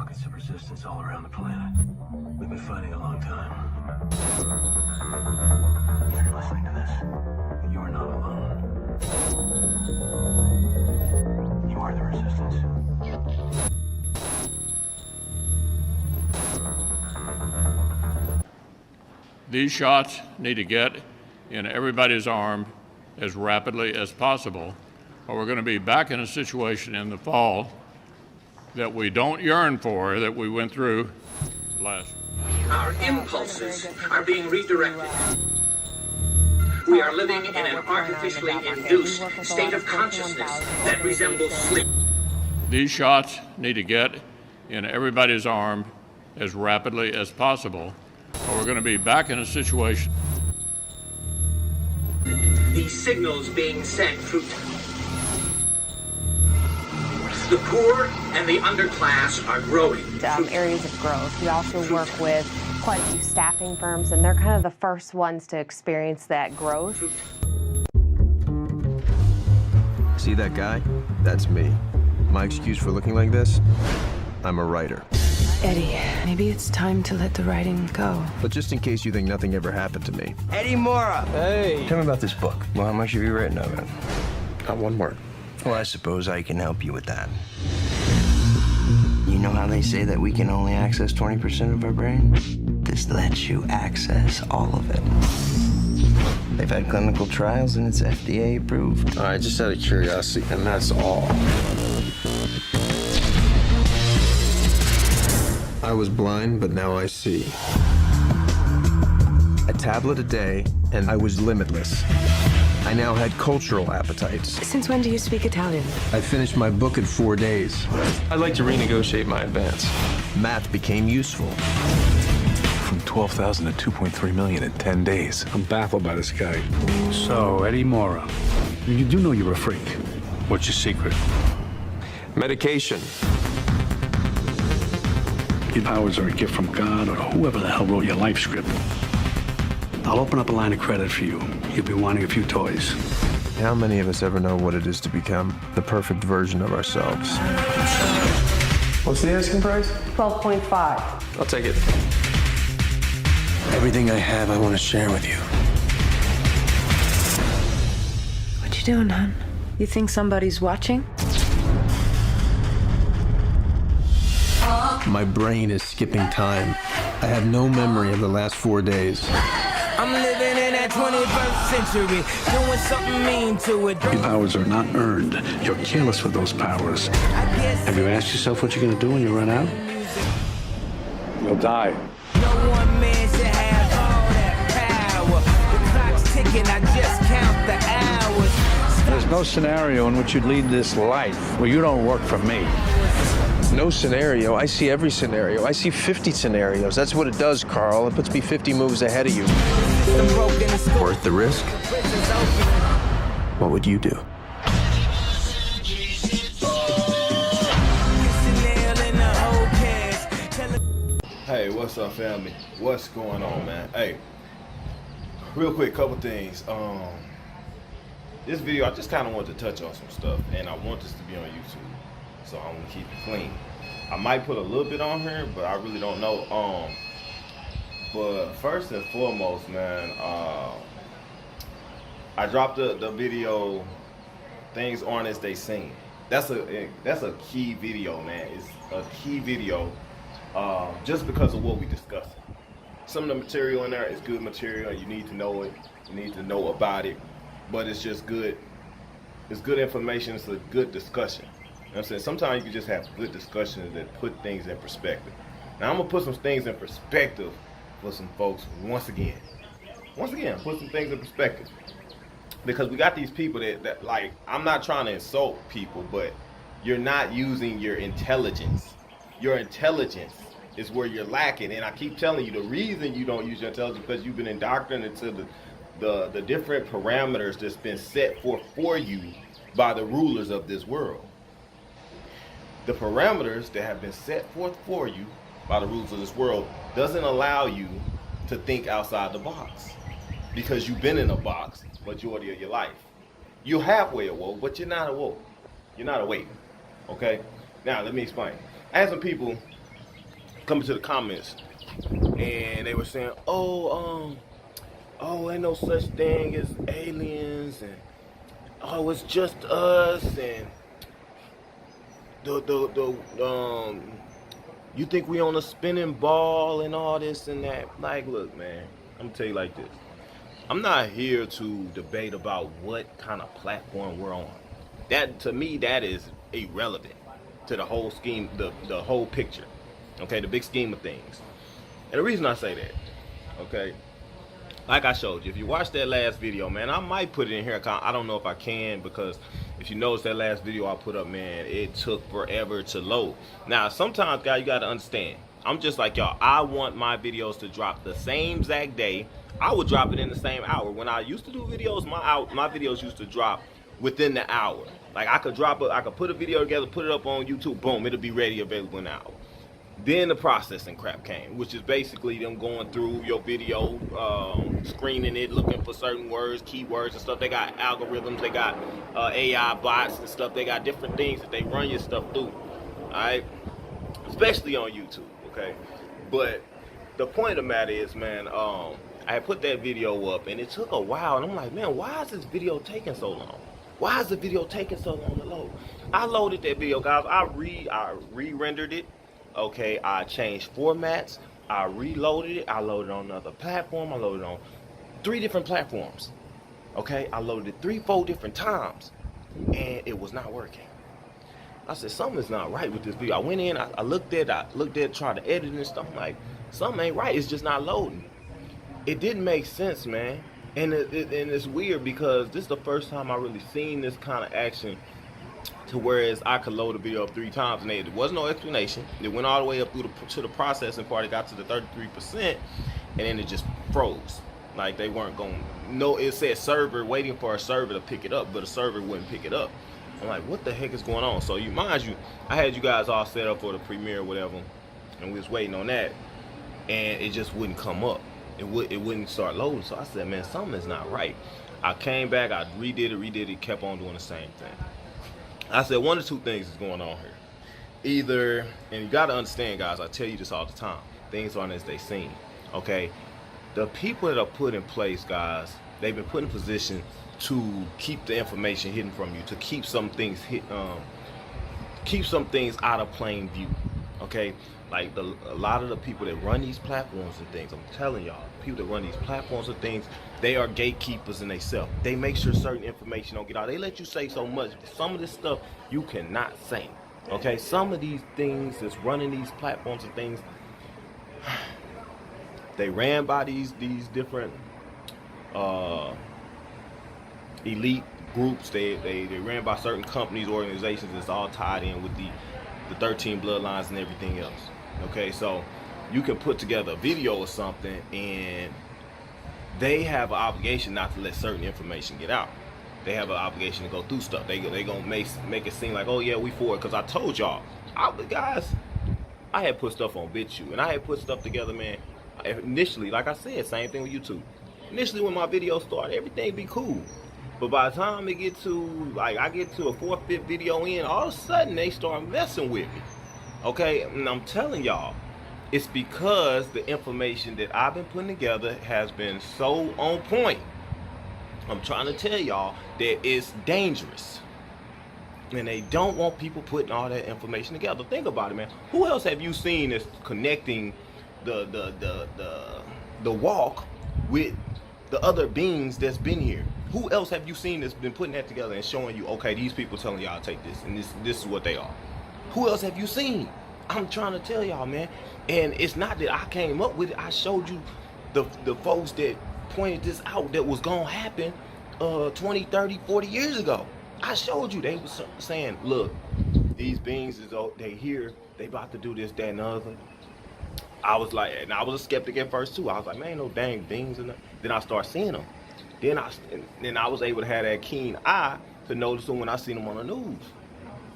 pockets of resistance all around the planet. We've been fighting a long time. If you're listening to this, you are not alone. You are the resistance. These shots need to get in everybody's arm as rapidly as possible, or we're going to be back in a situation in the fall that we don't yearn for, that we went through last. Our impulses are being redirected. We are living in an artificially induced state of consciousness that resembles sleep. These shots need to get in everybody's arm as rapidly as possible, or we're going to be back in a situation. These signals being sent through the poor and the underclass are growing. Areas of growth. We also work with quite a few staffing firms, and they're kind of the first ones to experience that growth. See that guy? That's me. My excuse for looking like this? I'm a writer. Eddie, maybe it's time to let the writing go. But just in case you think nothing ever happened to me. Eddie Mora! Hey! Tell me about this book. Well, how much have you written of it? Not one word. Well, I suppose I can help you with that. You know how they say that we can only access 20% of our brain? This lets you access all of it. They've had clinical trials and it's FDA approved. All right, just out of curiosity, and that's all. I was blind, but now I see. A tablet a day, and I was limitless. I now had cultural appetites. Since when do you speak Italian? I finished my book in 4 days. I'd like to renegotiate my advance. Math became useful. From 12,000 to 2.3 million in 10 days. I'm baffled by this guy. So, Eddie Mora, you do know you're a freak. What's your secret? Medication. Your powers are a gift from God or whoever the hell wrote your life script. I'll open up a line of credit for you. You'll be wanting a few toys. How many of us ever know what it is to become the perfect version of ourselves? What's the asking price? 12.5. I'll take it. Everything I have, I want to share with you. What you doing, hon? You think somebody's watching? My brain is skipping time. I have no memory of the last 4 days. I'm living in that 21st century, doing something mean to it. Your powers are not earned. You're careless with those powers. Have you asked yourself what you're going to do when you run out? You'll die. No one man should have all that power. The clock's ticking, I just count the hours. There's no scenario in which you'd lead this life where you don't work for me. No scenario. I see every scenario. I see 50 scenarios. That's what it does, Carl. It puts me 50 moves ahead of you. Worth the risk? What would you do? Hey, what's up, family? What's going on, man? Hey, real quick, couple things. This video, I just kind of wanted to touch on some stuff, and I want this to be on YouTube. So I'm gonna keep it clean. I might put a little bit on here, but I really don't know. But first and foremost, man, I dropped the video. Things aren't as they seem. That's a key video, man. It's a key video, just because of what we discussed. Some of the material in there is good material. You need to know it. You need to know about it. But it's just good. It's good information. It's a good discussion. You know what I'm saying? Sometimes you can just have good discussions that put things in perspective. Now I'm gonna put some things in perspective for some folks once again, put some things in perspective. Because we got these people that like, I'm not trying to insult people, but you're not using your intelligence. Your intelligence is where you're lacking. And I keep telling you, the reason you don't use your intelligence is because you've been indoctrinated into the different parameters that's been set forth for you by the rulers of this world. The parameters that have been set forth for you by the rulers of this world doesn't allow you to think outside the box, because you've been in a box majority of your life. You're halfway awoke, but you're not awoke. You're not awake. Okay? Now let me explain. I had some people coming to the comments, and they were saying, oh, ain't no such thing as aliens, and oh, it's just us, and you think we on a spinning ball and all this and that. Like, look, man, I'm gonna tell you like this. I'm not here to debate about what kind of platform we're on. That, to me, that is irrelevant to the whole scheme, the whole picture. Okay, the big scheme of things. And the reason I say that, okay, like I showed you, if you watched that last video, man, I might put it in here. I don't know if I can, because if you notice that last video I put up, man, it took forever to load. Now, sometimes, guys, you got to understand. I'm just like y'all. I want my videos to drop the same exact day. I would drop it in the same hour. When I used to do videos, my videos used to drop within the hour. Like, I could put a video together, put it up on YouTube, boom, it'll be ready, available in an hour. Then the processing crap came, which is basically them going through your video, screening it, looking for certain words, keywords and stuff. They got algorithms, they got AI bots and stuff. They got different things that they run your stuff through, all right? Especially on YouTube, okay? But the point of the matter is, man, I had put that video up, and it took a while, and I'm like, man, why is this video taking so long? Why is the video taking so long to load? I loaded that video, guys. I re-rendered it. Okay, I changed formats. I reloaded it. I loaded on another platform. I loaded on 3 different platforms. Okay, I loaded it 3-4 different times, and it was not working. I said, something's not right with this video. I went in, I looked at it, tried to edit and stuff. I'm like, something ain't right. It's just not loading. It didn't make sense, man. And it's weird, because this is the first time I really seen this kind of action, to whereas I could load a video up 3 times and there was no explanation. It went all the way up through to the processing part. It got to the 33%, and then it just froze. Like, they weren't going. No, it said server, waiting for a server to pick it up, but a server wouldn't pick it up. I'm like, what the heck is going on? So mind you, I had you guys all set up for the premiere or whatever, and we was waiting on that, and it just wouldn't come up. It wouldn't start loading. So I said, man, something is not right. I came back, I redid it, kept on doing the same thing. I said, one of 2 things is going on here. Either, and you gotta understand, guys, I tell you this all the time, things aren't as they seem, okay? The people that are put in place, guys, they've been put in position to keep the information hidden from you, to keep some things out of plain view, okay? Like, a lot of the people that run these platforms and things, I'm telling y'all, people that run these platforms and things, they are gatekeepers in themselves. They make sure certain information don't get out. They let you say so much. Some of this stuff you cannot say, okay? Some of these things that's running these platforms and things, they ran by these different elite groups. They ran by certain companies, organizations that's all tied in with the 13 bloodlines and everything else. Okay, so you can put together a video or something, and they have an obligation not to let certain information get out. They have an obligation to go through stuff. They gonna make it seem like, oh yeah, we for it. Because I told y'all, guys, I had put stuff on BitChute, and I had put stuff together, man. Initially, like I said, same thing with YouTube. Initially, when my videos started, everything be cool. But by the time it get to, like, I get to a 4th, 5th video in, all of a sudden they start messing with me. Okay, and I'm telling y'all, it's because the information that I've been putting together has been so on point. I'm trying to tell y'all that it's dangerous. And they don't want people putting all that information together. Think about it, man. Who else have you seen that's connecting the walk with the other beings that's been here? Who else have you seen that's been putting that together and showing you, okay, these people telling y'all to take this, and this is what they are? Who else have you seen? I'm trying to tell y'all, man. And it's not that I came up with it. I showed you the folks that pointed this out that was going to happen 20, 30, 40 years ago. I showed you. They was saying, look, these beings, they here, they about to do this, that, and the other. I was like, and I was a skeptic at first too. I was like, man, no dang beings in there. Then I start seeing them. Then I was able to have that keen eye to notice them when I seen them on the news.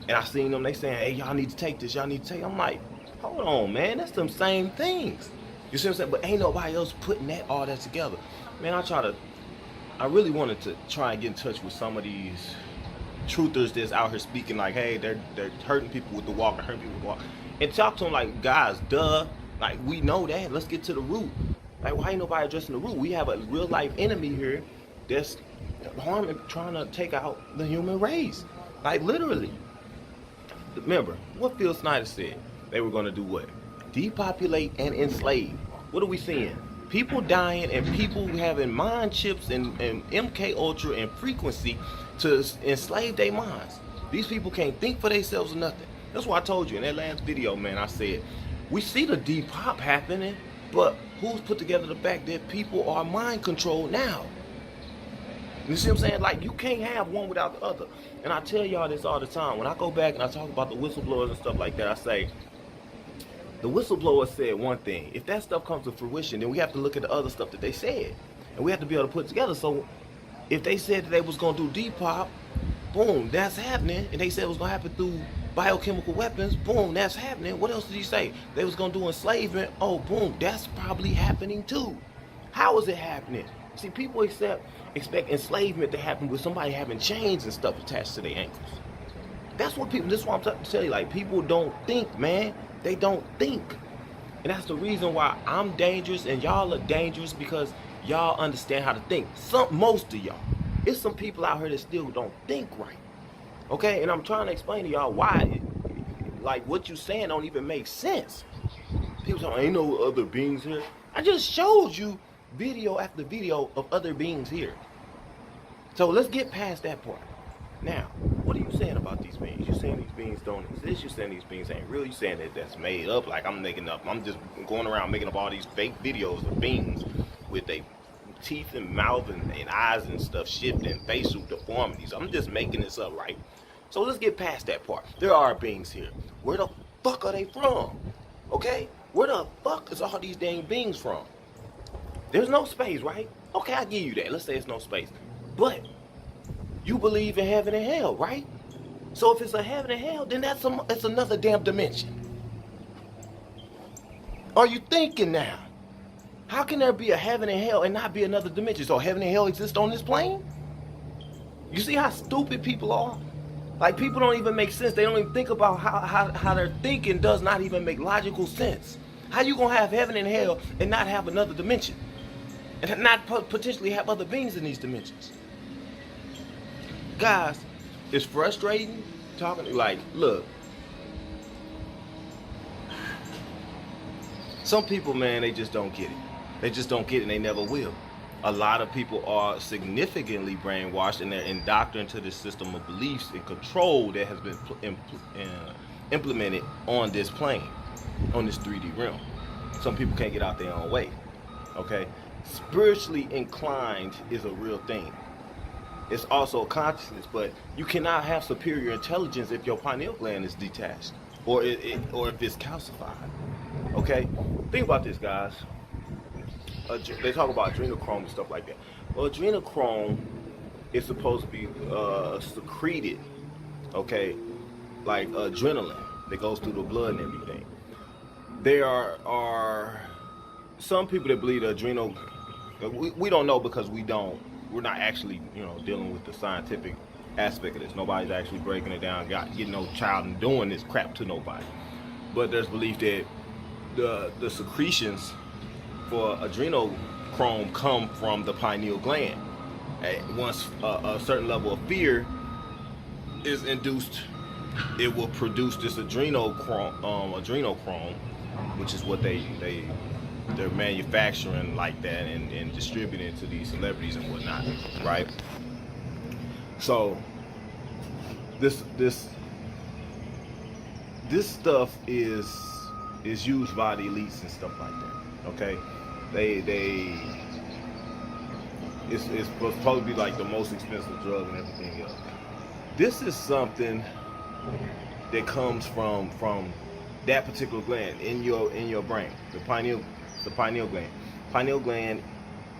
And I seen them, they saying, hey, y'all need to take this, y'all need to take. I'm like, hold on, man, that's them same things. You see what I'm saying? But ain't nobody else putting all that together. Man, I really wanted to try and get in touch with some of these truthers that's out here speaking like, hey, they're hurting people with the walk, and talk to them like, guys, duh, Like, we know that. Let's get to the root. Like, why ain't nobody addressing the root? We have a real life enemy here that's harming, trying to take out the human race. Like, literally. Remember, what Phil Snyder said? They were going to do what? Depopulate and enslave. What are we seeing? People dying and people having mind chips and MK Ultra and frequency to enslave their minds. These people can't think for themselves or nothing. That's why I told you in that last video, man, I said, we see the depop happening, but who's put together the fact that people are mind controlled now? You see what I'm saying? Like, you can't have one without the other. And I tell y'all this all the time. When I go back and I talk about the whistleblowers and stuff like that, I say, the whistleblower said one thing. If that stuff comes to fruition, then we have to look at the other stuff that they said. And we have to be able to put it together. So if they said that they was going to do depop, boom, that's happening. And they said it was going to happen through biochemical weapons, boom, that's happening. What else did he say? They was going to do enslavement. Oh, boom, that's probably happening too. How is it happening? See, people expect enslavement to happen with somebody having chains and stuff attached to their ankles. That's what people, this is what I'm trying to tell you. Like, people don't think, man. They don't think. And that's the reason why I'm dangerous and y'all are dangerous, because y'all understand how to think. Most of y'all. It's some people out here that still don't think right. Okay? And I'm trying to explain to y'all why, like, what you saying don't even make sense. People say, ain't no other beings here. I just showed you video after video of other beings here. So let's get past that part. Now, what are you saying about these beings? You saying these beings don't exist? You saying these beings ain't real? You saying that that's made up? Like, I'm making up. I'm just going around making up all these fake videos of beings with their teeth and mouth and eyes and stuff shifting, facial deformities. I'm just making this up, right? So let's get past that part. There are beings here. Where the fuck are they from? Okay? Where the fuck is all these dang beings from? There's no space, right? Okay, I give you that. Let's say it's no space. But you believe in heaven and hell, right? So if it's a heaven and hell, then it's another damn dimension. Are you thinking now? How can there be a heaven and hell and not be another dimension? So heaven and hell exist on this plane? You see how stupid people are? Like, people don't even make sense. They don't even think about how their thinking does not even make logical sense. How you gonna have heaven and hell and not have another dimension? And not potentially have other beings in these dimensions? Guys, it's frustrating talking, like, look, some people, man, they just don't get it. They just don't get it, and they never will. A lot of people are significantly brainwashed, and they're indoctrinated to this system of beliefs and control that has been implemented on this plane, on this 3D realm. Some people can't get out their own way, okay? Spiritually inclined is a real thing. It's also consciousness, but you cannot have superior intelligence if your pineal gland is detached or if it's calcified. Okay? Think about this, guys. They talk about adrenochrome and stuff like that. Well, adrenochrome is supposed to be secreted, okay, like adrenaline that goes through the blood and everything. There are some people that believe the adrenal. We don't know because we're not actually, dealing with the scientific aspect of this. Nobody's actually breaking it down, getting no child and doing this crap to nobody. But there's belief that the secretions for adrenochrome come from the pineal gland. Once a certain level of fear is induced, it will produce this adrenochrome, which is what they're manufacturing like that and distributing to these celebrities and whatnot, right? So this stuff is used by the elites and stuff like that. Okay, it's supposed to be like the most expensive drug and everything else. This is something that comes from that particular gland in your brain, the pineal gland. Pineal gland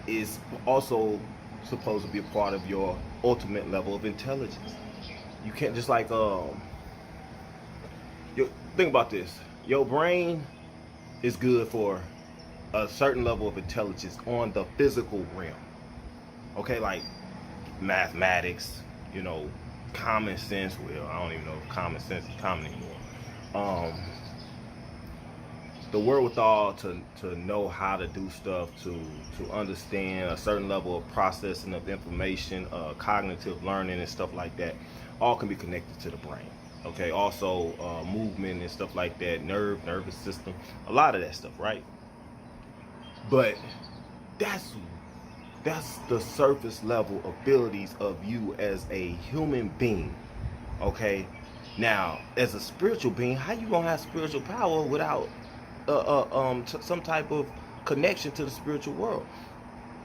is also supposed to be a part of your ultimate level of intelligence. You can't just like think about this. Your brain is good for a certain level of intelligence on the physical realm. Okay, like mathematics, common sense. Well, I don't even know if common sense is common anymore. the wherewithal to know how to do stuff, to understand a certain level of processing of information, cognitive learning and stuff like that, all can be connected to the brain. Okay, also movement and stuff like that, nervous system, a lot of that stuff, right? But that's the surface level abilities of you as a human being. Okay, now as a spiritual being, how you gonna have spiritual power without some type of connection to the spiritual world?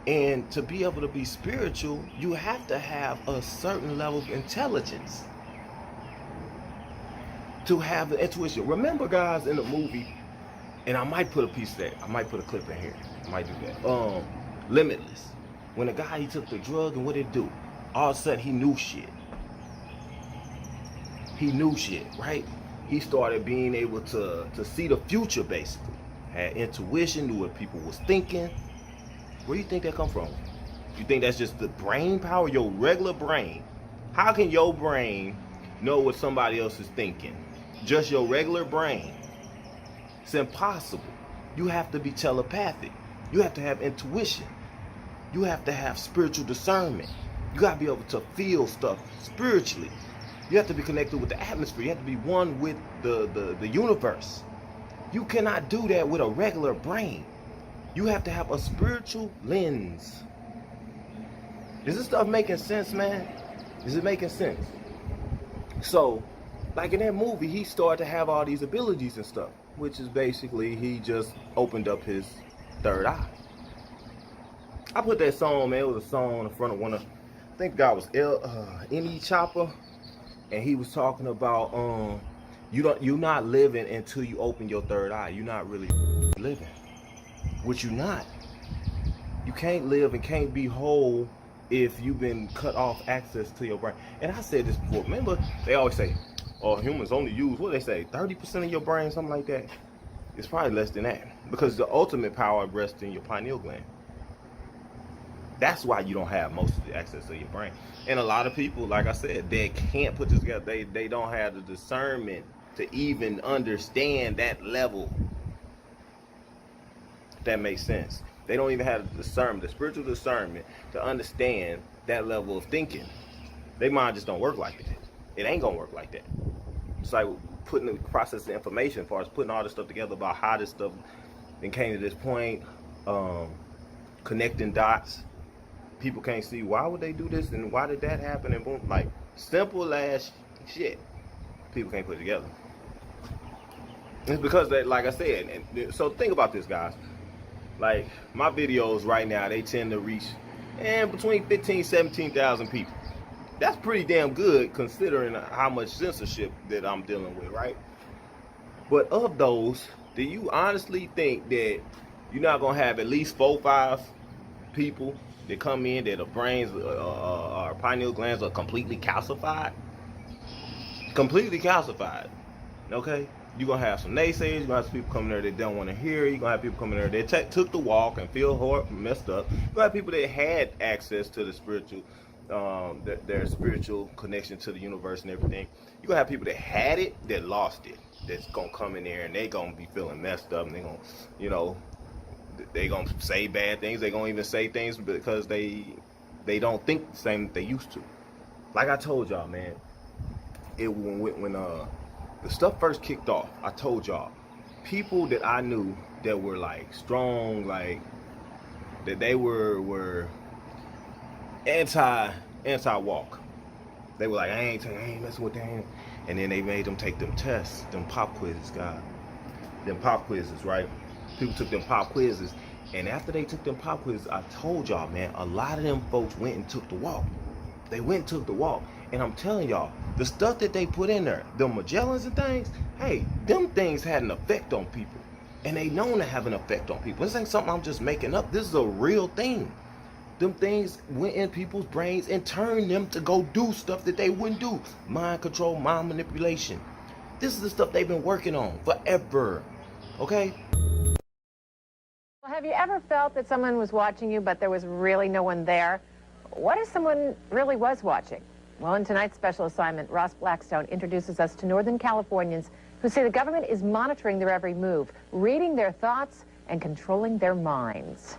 And to be able to be spiritual, you have to have a certain level of intelligence to have the intuition. Remember, guys, in the movie, and I might put a piece of that, I might put a clip in here, I might do that, Limitless, when the guy, he took the drug, and what did it do? All of a sudden he knew shit. He knew shit, right? He started being able to see the future, basically. Had intuition, knew what people was thinking. Where do you think that come from? You think that's just the brain power, your regular brain? How can your brain know what somebody else is thinking? Just your regular brain. It's impossible. You have to be telepathic. You have to have intuition. You have to have spiritual discernment. You got to be able to feel stuff spiritually. You have to be connected with the atmosphere. You have to be one with the universe. You cannot do that with a regular brain. You have to have a spiritual lens. Is this stuff making sense, man? Is it making sense? So, like in that movie, he started to have all these abilities and stuff, which is basically he just opened up his third eye. I put that song, man. It was a song in front of one of, I think the guy was N.E. Chopper, and he was talking about you're not living until you open your third eye. You're not really living, which you're not. You can't live and can't be whole if you've been cut off access to your brain. And I said this before. Remember, they always say, oh, humans only use, what do they say, 30% of your brain, something like that? It's probably less than that, because the ultimate power rests in your pineal gland. That's why you don't have most of the access to your brain. And a lot of people, like I said, they can't put this together. They don't have the discernment to even understand that level. That makes sense. They don't even have the discernment, the spiritual discernment, to understand that level of thinking. Their mind just don't work like that. It ain't gonna work like that. It's like putting the process of information, as far as putting all this stuff together about how this stuff then came to this point, connecting dots. People can't see, why would they do this and why did that happen, and boom, like simple ass shit. People can't put it together. It's because they, like I said, and so think about this, guys. Like my videos right now, they tend to reach between 15,000 and 17,000 people. That's pretty damn good considering how much censorship that I'm dealing with, right? But of those, do you honestly think that you're not gonna have at least 4 or 5 people that come in that their brains or pineal glands are completely calcified? Completely calcified. Okay? You're going to have some naysayers. You're going to have some people coming there that don't want to hear. You're going to have people coming there that took the walk and feel messed up. You're going to have people that had access to the spiritual, their spiritual connection to the universe and everything. You're going to have people that had it, that lost it. That's going to come in there and they're going to be feeling messed up. And they're going to, you know, they're going to say bad things. They're going to even say things because they don't think the same that they used to. Like I told y'all, man, when the stuff first kicked off, I told y'all, people that I knew that were like strong, like that they were anti-walk. They were like, I ain't messing with that. And then they made them take them tests, them pop quizzes, God. Them pop quizzes, right? People took them pop quizzes. And after they took them pop quizzes, I told y'all, man, a lot of them folks went and took the walk. They went and took the walk. And I'm telling y'all, the stuff that they put in there, the Magellans and things, hey, them things had an effect on people. And they known to have an effect on people. This ain't something I'm just making up. This is a real thing. Them things went in people's brains and turned them to go do stuff that they wouldn't do. Mind control, mind manipulation. This is the stuff they've been working on forever. Okay? Well, have you ever felt that someone was watching you, but there was really no one there? What if someone really was watching? Well, in tonight's special assignment, Ross Blackstone introduces us to Northern Californians who who say the government is monitoring their every move, reading their thoughts, and controlling their minds.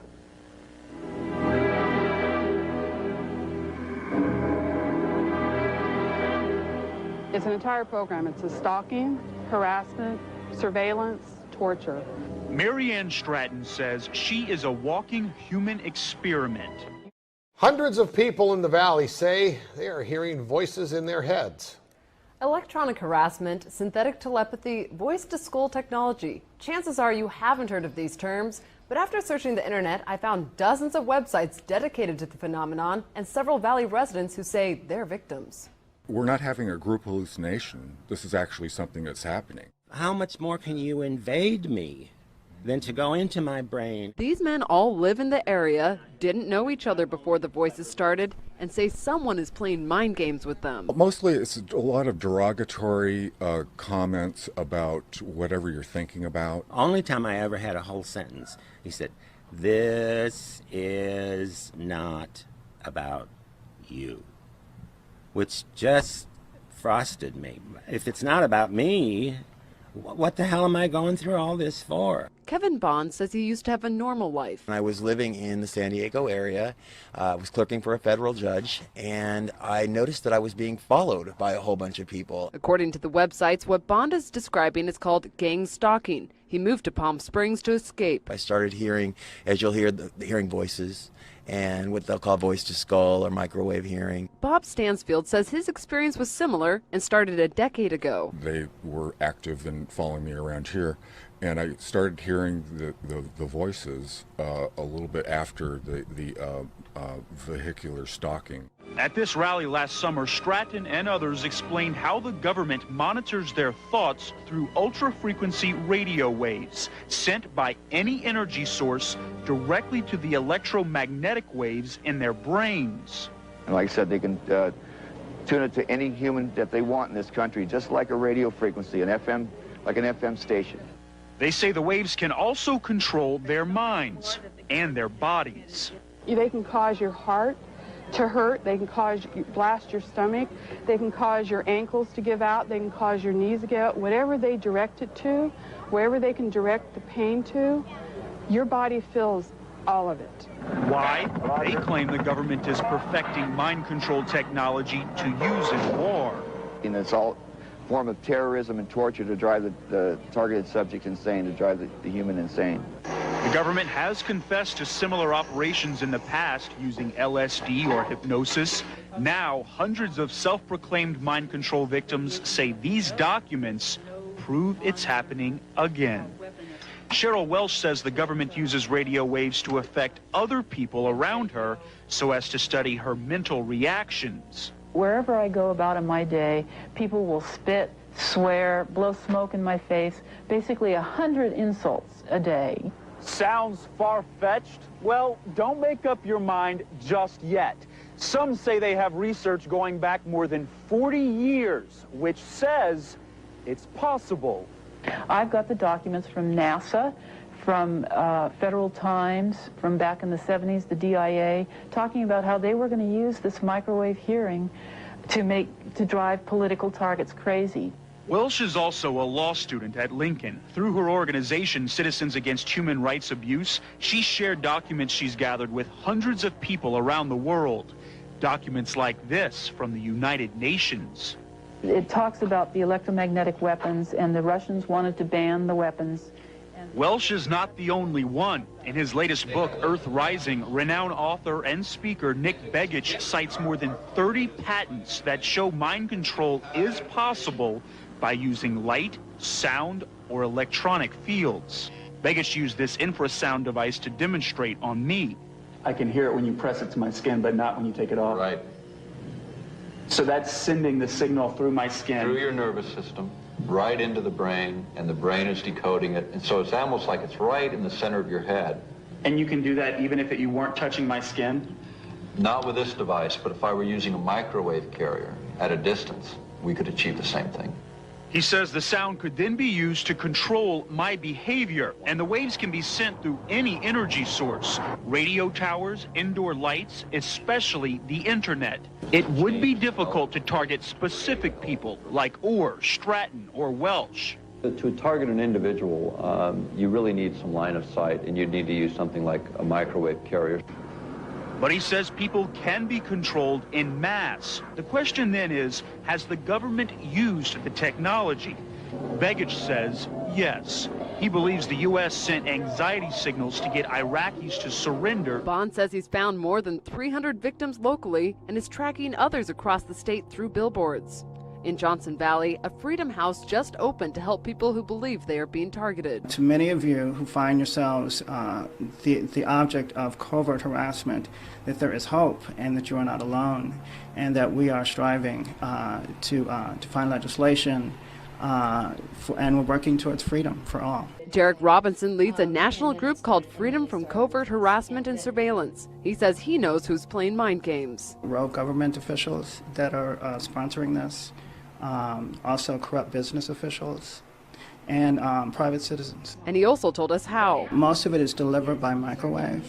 It's an entire program. It's a stalking, harassment, surveillance, torture. Marianne Stratton says she is a walking human experiment. Hundreds of people in the valley say they are hearing voices in their heads. Electronic harassment, synthetic telepathy, voice-to-skull technology. Chances are you haven't heard of these terms, but after searching the internet, I found dozens of websites dedicated to the phenomenon and several Valley residents who say they're victims. We're not having a group hallucination. This is actually something that's happening. How much more can you invade me than to go into my brain? These men all live in the area, didn't know each other before the voices started, and say someone is playing mind games with them. Mostly it's a lot of derogatory comments about whatever you're thinking about. Only time I ever had a whole sentence, he said, "This is not about you," which just frosted me. If it's not about me, what the hell am I going through all this for? Kevin Bond says he used to have a normal life. I was living in the San Diego area, was clerking for a federal judge, and I noticed that I was being followed by a whole bunch of people. According to the websites, what Bond is describing is called gang stalking. He moved to Palm Springs to escape. I started hearing, as you'll hear, hearing voices, and what they'll call voice-to-skull or microwave hearing. Bob Stansfield says his experience was similar and started a decade ago. They were active in following me around here, and I started hearing the voices a little bit after the vehicular stalking. At this rally last summer, Stratton and others explained how the government monitors their thoughts through ultra-frequency radio waves sent by any energy source directly to the electromagnetic waves in their brains. And like I said, they can tune it to any human that they want in this country, just like a radio frequency, an FM, like an FM station. They say the waves can also control their minds and their bodies. They can cause your heart to hurt, they can blast your stomach, they can cause your ankles to give out, they can cause your knees to give out. Whatever they direct it to, wherever they can direct the pain to, your body feels all of it. Why? They claim the government is perfecting mind control technology to use in war. And it's all form of terrorism and torture to drive the targeted subject insane, to drive the human insane. The government has confessed to similar operations in the past using LSD or hypnosis. Now, hundreds of self-proclaimed mind control victims say these documents prove it's happening again. Cheryl Welsh says the government uses radio waves to affect other people around her so as to study her mental reactions. Wherever I go about in my day, people will spit, swear, blow smoke in my face, basically 100 insults a day. Sounds far-fetched? Well, don't make up your mind just yet. Some say they have research going back more than 40 years, which says it's possible. I've got the documents from NASA, from Federal Times, from back in the 70s, the DIA, talking about how they were going to use this microwave hearing to drive political targets crazy. Welsh is also a law student at Lincoln. Through her organization, Citizens Against Human Rights Abuse, she shared documents she's gathered with hundreds of people around the world. Documents like this from the United Nations. It talks about the electromagnetic weapons, and the Russians wanted to ban the weapons. Welsh is not the only one. In his latest book, Earth Rising, renowned author and speaker Nick Begich cites more than 30 patents that show mind control is possible by using light, sound, or electronic fields. Begich used this infrasound device to demonstrate on me. I can hear it when you press it to my skin, but not when you take it off. Right. So that's sending the signal through my skin. Through your nervous system, right into the brain, and the brain is decoding it. And so it's almost like it's right in the center of your head. And you can do that even if you weren't touching my skin? Not with this device, but if I were using a microwave carrier at a distance, we could achieve the same thing. He says the sound could then be used to control my behavior, and the waves can be sent through any energy source, radio towers, indoor lights, especially the internet. It would be difficult to target specific people like Orr, Stratton, or Welsh. To target an individual, you really need some line of sight, and you'd need to use something like a microwave carrier. But he says people can be controlled in mass. The question then is, has the government used the technology? Begich says yes. He believes the U.S. sent anxiety signals to get Iraqis to surrender. Bond says he's found more than 300 victims locally and is tracking others across the state through billboards. In Johnson Valley, a Freedom House just opened to help people who believe they are being targeted. To many of you who find yourselves the object of covert harassment, that there is hope and that you are not alone, and that we are striving to find legislation and we're working towards freedom for all. Derek Robinson leads a national group called Freedom from Covert Harassment and Surveillance. He says he knows who's playing mind games. Rogue government officials that are sponsoring this, also corrupt business officials, and private citizens. And he also told us how. Most of it is delivered by microwave,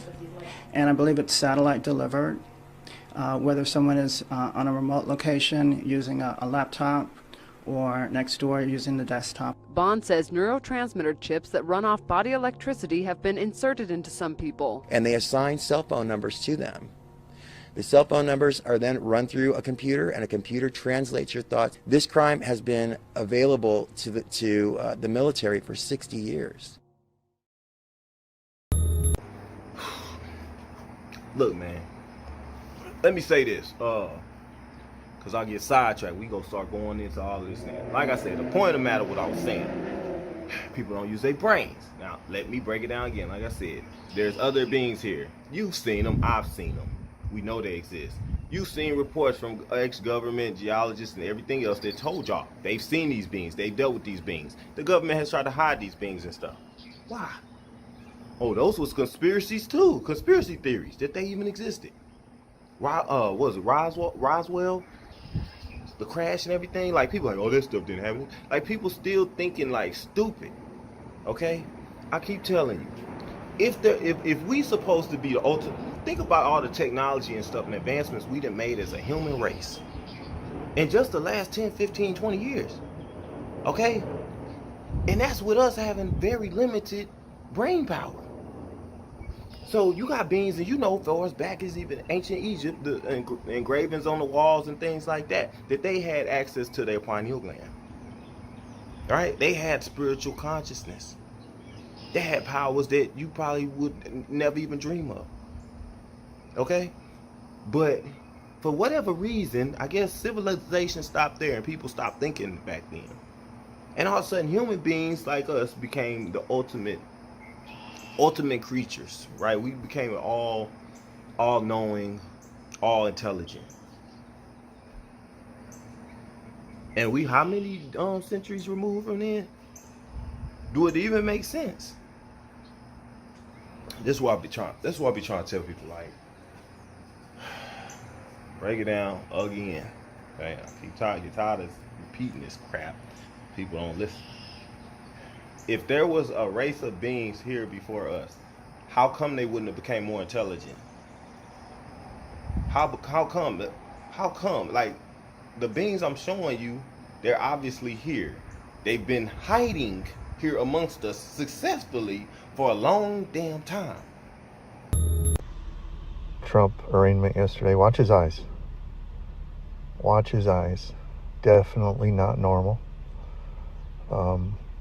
and I believe it's satellite delivered, whether someone is on a remote location using a laptop or next door using the desktop. Bond says neurotransmitter chips that run off body electricity have been inserted into some people. And they assign cell phone numbers to them. The cell phone numbers are then run through a computer, and a computer translates your thoughts. This crime has been available to the military for 60 years. Look, man, let me say this, because I get sidetracked. We gonna start going into all of this thing. Like I said, the point of the matter, what I was saying, people don't use their brains. Now, let me break it down again. Like I said, there's other beings here. You've seen them, I've seen them. We know they exist. You've seen reports from ex-government geologists and everything else that told y'all they've seen these beings, they've dealt with these beings. The government has tried to hide these beings and stuff. Why? Oh, those was conspiracies too, conspiracy theories that they even existed. What was it, Roswell? The crash and everything, like people like, oh, that stuff didn't happen. Like people still thinking like stupid. Okay, I keep telling you, if we supposed to be the ultimate, think about all the technology and stuff and advancements we done made as a human race in just the last 10, 15, 20 years. Okay, and that's with us having very limited brain power. So you got beings, and you know, far as back as even ancient Egypt, the engravings on the walls and things like that, that they had access to their pineal gland. Right? They had spiritual consciousness. They had powers that you probably would never even dream of. Okay? But for whatever reason, I guess civilization stopped there and people stopped thinking back then. And all of a sudden, human beings like us became the ultimate creatures, right? We became all knowing, all intelligent. And we how many centuries removed from then? Do it even make sense? This is what I be trying to tell people, like, break it down again. Okay? You're tired of repeating this crap. People don't listen. If there was a race of beings here before us, how come they wouldn't have become more intelligent? How come? Like, the beings I'm showing you, they're obviously here. They've been hiding here amongst us successfully for a long damn time. Trump arraignment yesterday. Watch his eyes. Watch his eyes. Definitely not normal.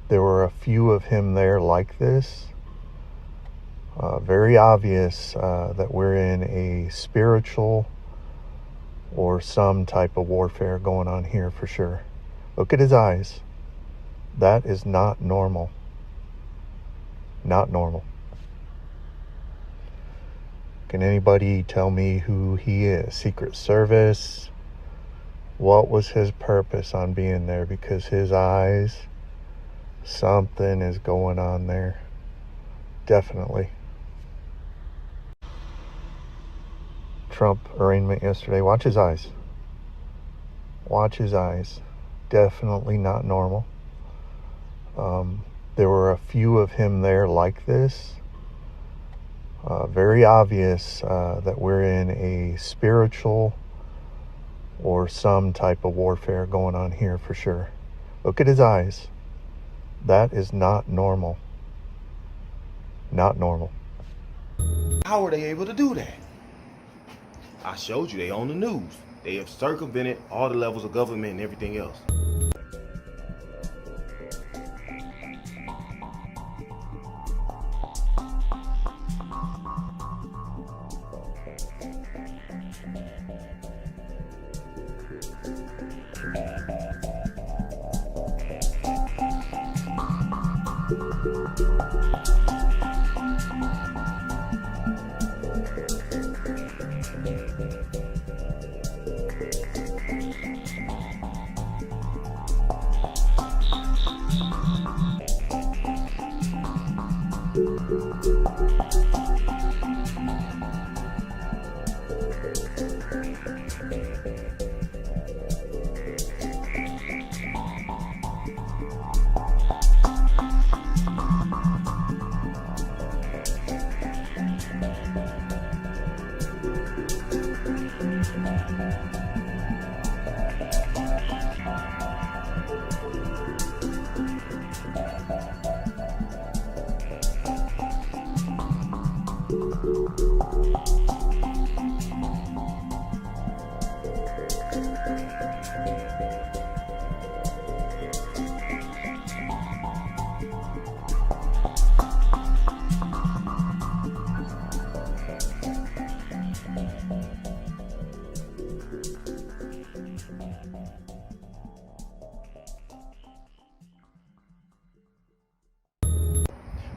There were a few of him there like this. Very obvious that we're in a spiritual or some type of warfare going on here for sure. Look at his eyes. That is not normal. Not normal. Can anybody tell me who he is? Secret Service? What was his purpose on being there? Because his eyes, something is going on there. Definitely. Trump arraignment yesterday. Watch his eyes. Watch his eyes. Definitely not normal. There were a few of him there like this. Very obvious that we're in a spiritual or some type of warfare going on here for sure. Look at his eyes. That is not normal. Not normal. How were they able to do that? I showed you they on the news. They have circumvented all the levels of government and everything else.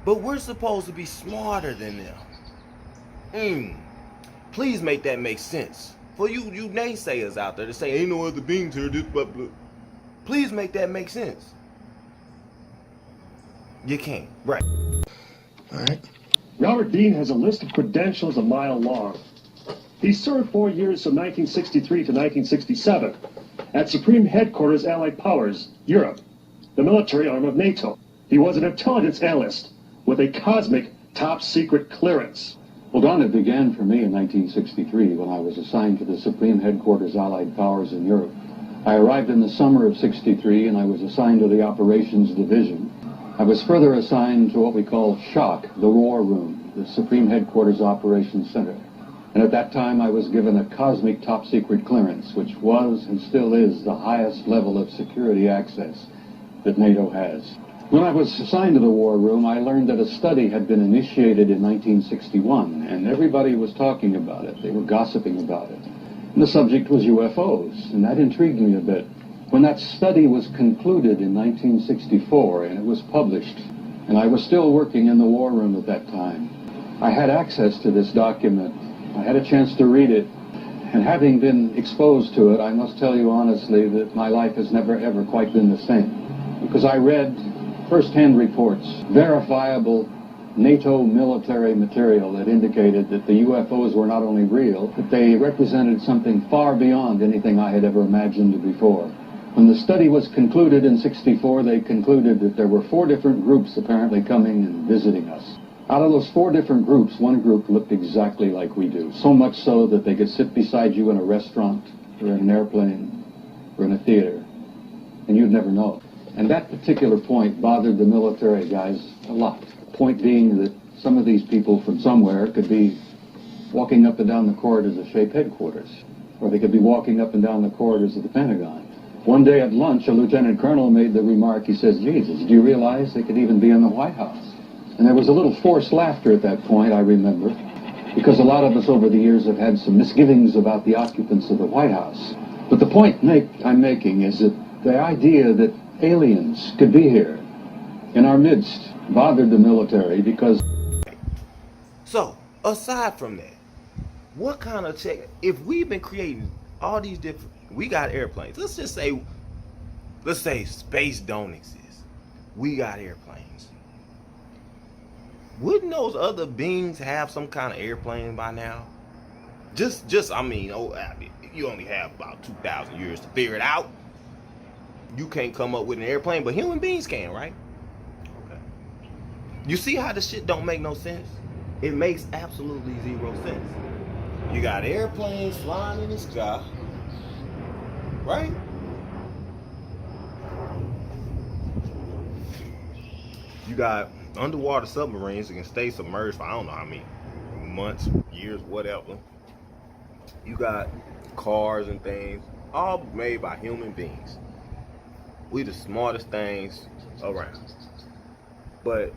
But we're supposed to be smarter than them. Please make that make sense. For you naysayers out there that say ain't no other beings here, this blah blah. Please make that make sense. You can't, right? All right. Robert Dean has a list of credentials a mile long. He served 4 years from 1963 to 1967 at Supreme Headquarters Allied Powers, Europe, the military arm of NATO. He was an intelligence analyst with a cosmic top-secret clearance. Well, Don, it began for me in 1963 when I was assigned to the Supreme Headquarters Allied Powers in Europe. I arrived in the summer of '63 and I was assigned to the Operations Division. I was further assigned to what we call SHOC, the War Room, the Supreme Headquarters Operations Center. And at that time I was given a cosmic top-secret clearance, which was and still is the highest level of security access that NATO has. When I was assigned to the War Room, I learned that a study had been initiated in 1961, and everybody was talking about it. They were gossiping about it. And the subject was UFOs, and that intrigued me a bit. When that study was concluded in 1964, and it was published, and I was still working in the War Room at that time, I had access to this document. I had a chance to read it, and having been exposed to it, I must tell you honestly that my life has never ever quite been the same. Because I read first-hand reports, verifiable NATO military material that indicated that the UFOs were not only real, but they represented something far beyond anything I had ever imagined before. When the study was concluded in '64, they concluded that there were 4 different groups apparently coming and visiting us. Out of those 4 different groups, one group looked exactly like we do, so much so that they could sit beside you in a restaurant or in an airplane or in a theater, and you'd never know. And that particular point bothered the military guys a lot. Point being that some of these people from somewhere could be walking up and down the corridors of SHAPE headquarters, or they could be walking up and down the corridors of the Pentagon. One day at lunch, a lieutenant colonel made the remark, he says, Jesus, do you realize they could even be in the White House? And there was a little forced laughter at that point, I remember, because a lot of us over the years have had some misgivings about the occupants of the White House. But the point I'm making is that the idea that aliens could be here in our midst bothered the military because... So, aside from that, what kind of check, if we've been creating all these different, we got airplanes, let's say space don't exist, we got airplanes. Wouldn't those other beings have some kind of airplane by now? I mean, you only have about 2,000 years to figure it out. You can't come up with an airplane, but human beings can, right? Okay. You see how the shit don't make no sense? It makes absolutely zero sense. You got airplanes flying in the sky, right? You got underwater submarines that can stay submerged for I don't know how many months, years, whatever. You got cars and things, all made by human beings. We the smartest things around. But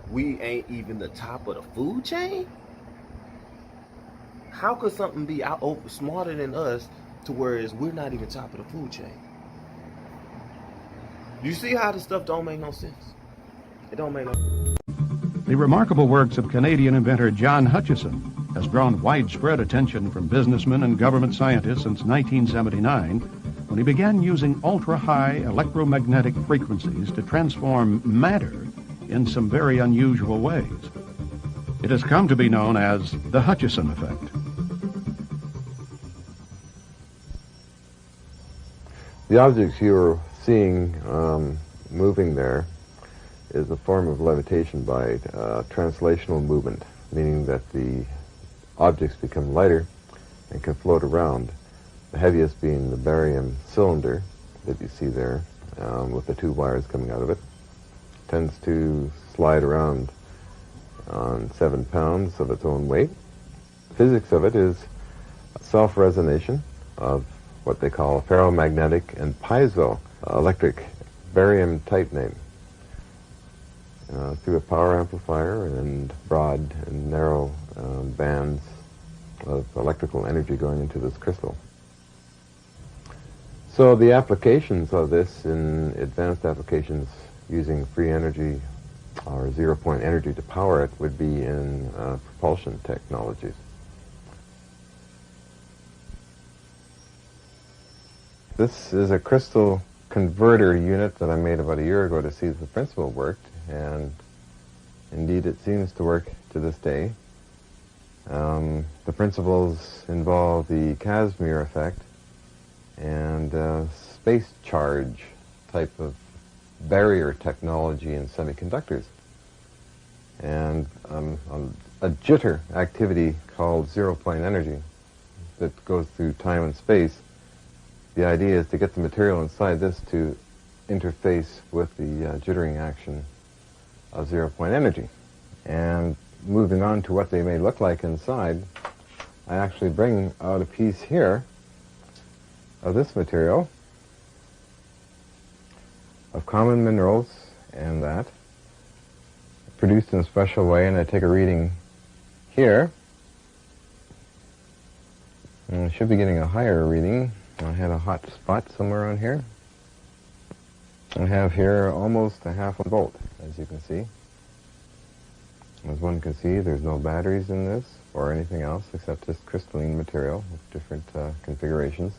we ain't even the top of the food chain? How could something be out over smarter than us to whereas we're not even top of the food chain? You see how this stuff don't make no sense? It don't make no sense. The remarkable works of Canadian inventor John Hutchison has drawn widespread attention from businessmen and government scientists since 1979, when he began using ultra-high electromagnetic frequencies to transform matter in some very unusual ways. It has come to be known as the Hutchison Effect. The objects you're seeing moving there is a form of levitation by translational movement, meaning that the objects become lighter and can float around. The heaviest being the barium cylinder that you see there with the two wires coming out of it. Tends to slide around on 7 pounds of its own weight. The physics of it is self-resonation of what they call ferromagnetic and piezoelectric barium titanate through a power amplifier and broad and narrow bands of electrical energy going into this crystal. So the applications of this in advanced applications using free energy or zero-point energy to power it would be in propulsion technologies. This is a crystal converter unit that I made about a year ago to see if the principle worked, and indeed it seems to work to this day. The principles involve the Casimir effect and space charge type of barrier technology in semiconductors, and a jitter activity called zero-point energy that goes through time and space. The idea is to get the material inside this to interface with the jittering action of zero-point energy. And moving on to what they may look like inside, I actually bring out a piece here of this material, of common minerals and that, produced in a special way, and I take a reading here. And I should be getting a higher reading. I had a hot spot somewhere on here. I have here almost a half a volt, as you can see. As one can see, there's no batteries in this or anything else except just crystalline material with different configurations.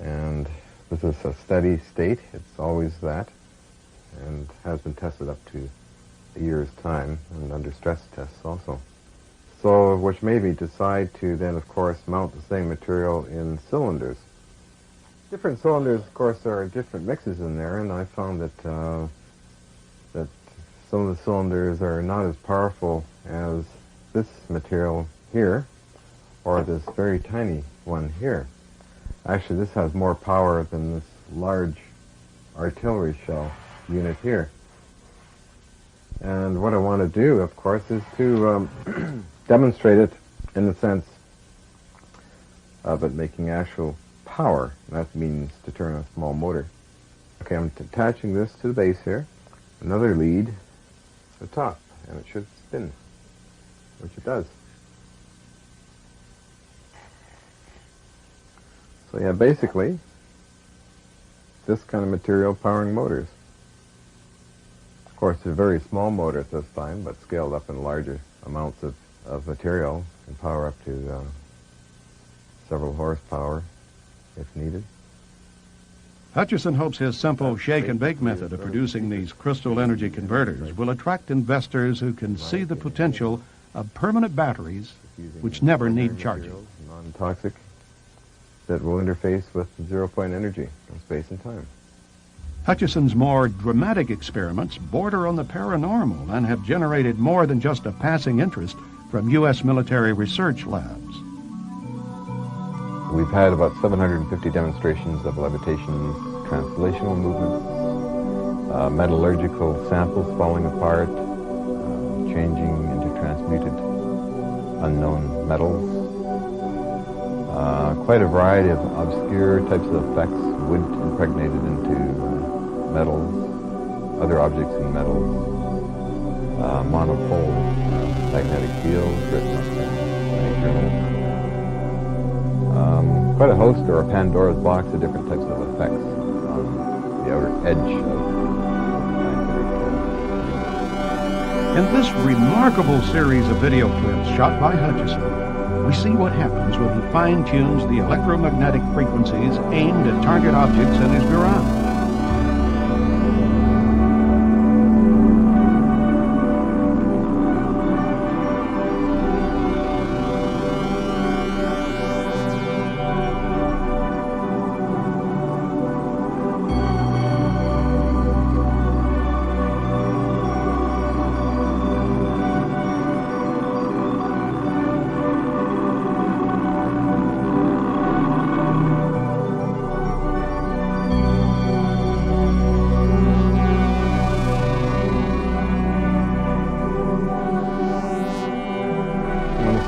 And this is a steady state. It's always that, and has been tested up to a year's time and under stress tests also. So, which made me decide to then, of course, mount the same material in cylinders. Different cylinders, of course, there are different mixes in there, and I found that that some of the cylinders are not as powerful as this material here, or this very tiny one here. Actually, this has more power than this large artillery shell unit here. And what I want to do, of course, is to demonstrate it in the sense of it making actual power. That means to turn a small motor. Okay, I'm attaching this to the base here. Another lead to the top, and it should spin, which it does. So yeah, basically, this kind of material powering motors. Of course, it's a very small motor at this time, but scaled up in larger amounts of material and power up to several horsepower if needed. Hutchison hopes his simple shake-and-bake method of producing these crystal energy converters will attract investors who can see the potential of permanent batteries which never need charging. Non-toxic, that will interface with zero-point energy in space and time. Hutchison's more dramatic experiments border on the paranormal and have generated more than just a passing interest from U.S. military research labs. We've had about 750 demonstrations of levitation, translational movements, metallurgical samples falling apart, changing into transmuted unknown metals. Quite a variety of obscure types of effects, wood impregnated into metals, other objects in metals, monopole magnetic fields written up in many journals. Quite a host, or a Pandora's box, of different types of effects on the outer edge of In this remarkable series of video clips shot by Hutchison, we see what happens when he fine-tunes the electromagnetic frequencies aimed at target objects in his garage.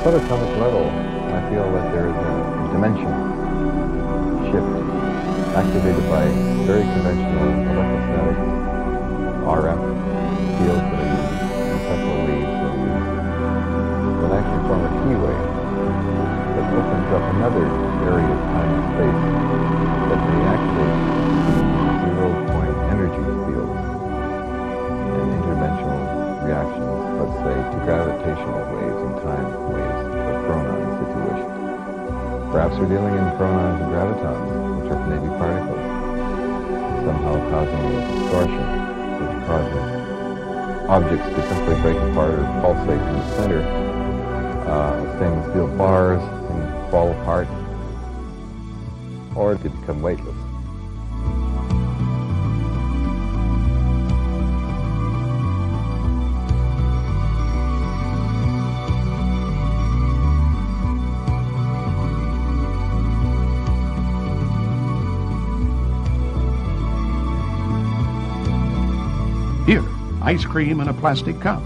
subatomic level, I feel that there is a dimension shift activated by very conventional electrostatic RF fields that are used, and central leads that are used, that actually form a key wave that opens up another area of time and space that may activate zero-point energy fields and interdimensional reactions, let's say, to gravitational waves and time waves, or chronons, if you wish. Perhaps we're dealing in chronons and gravitons, which are maybe particles, somehow causing a distortion, which causes objects to simply break apart or pulsate in the center. Stainless steel bars can fall apart, or to become weightless. Here, ice cream in a plastic cup.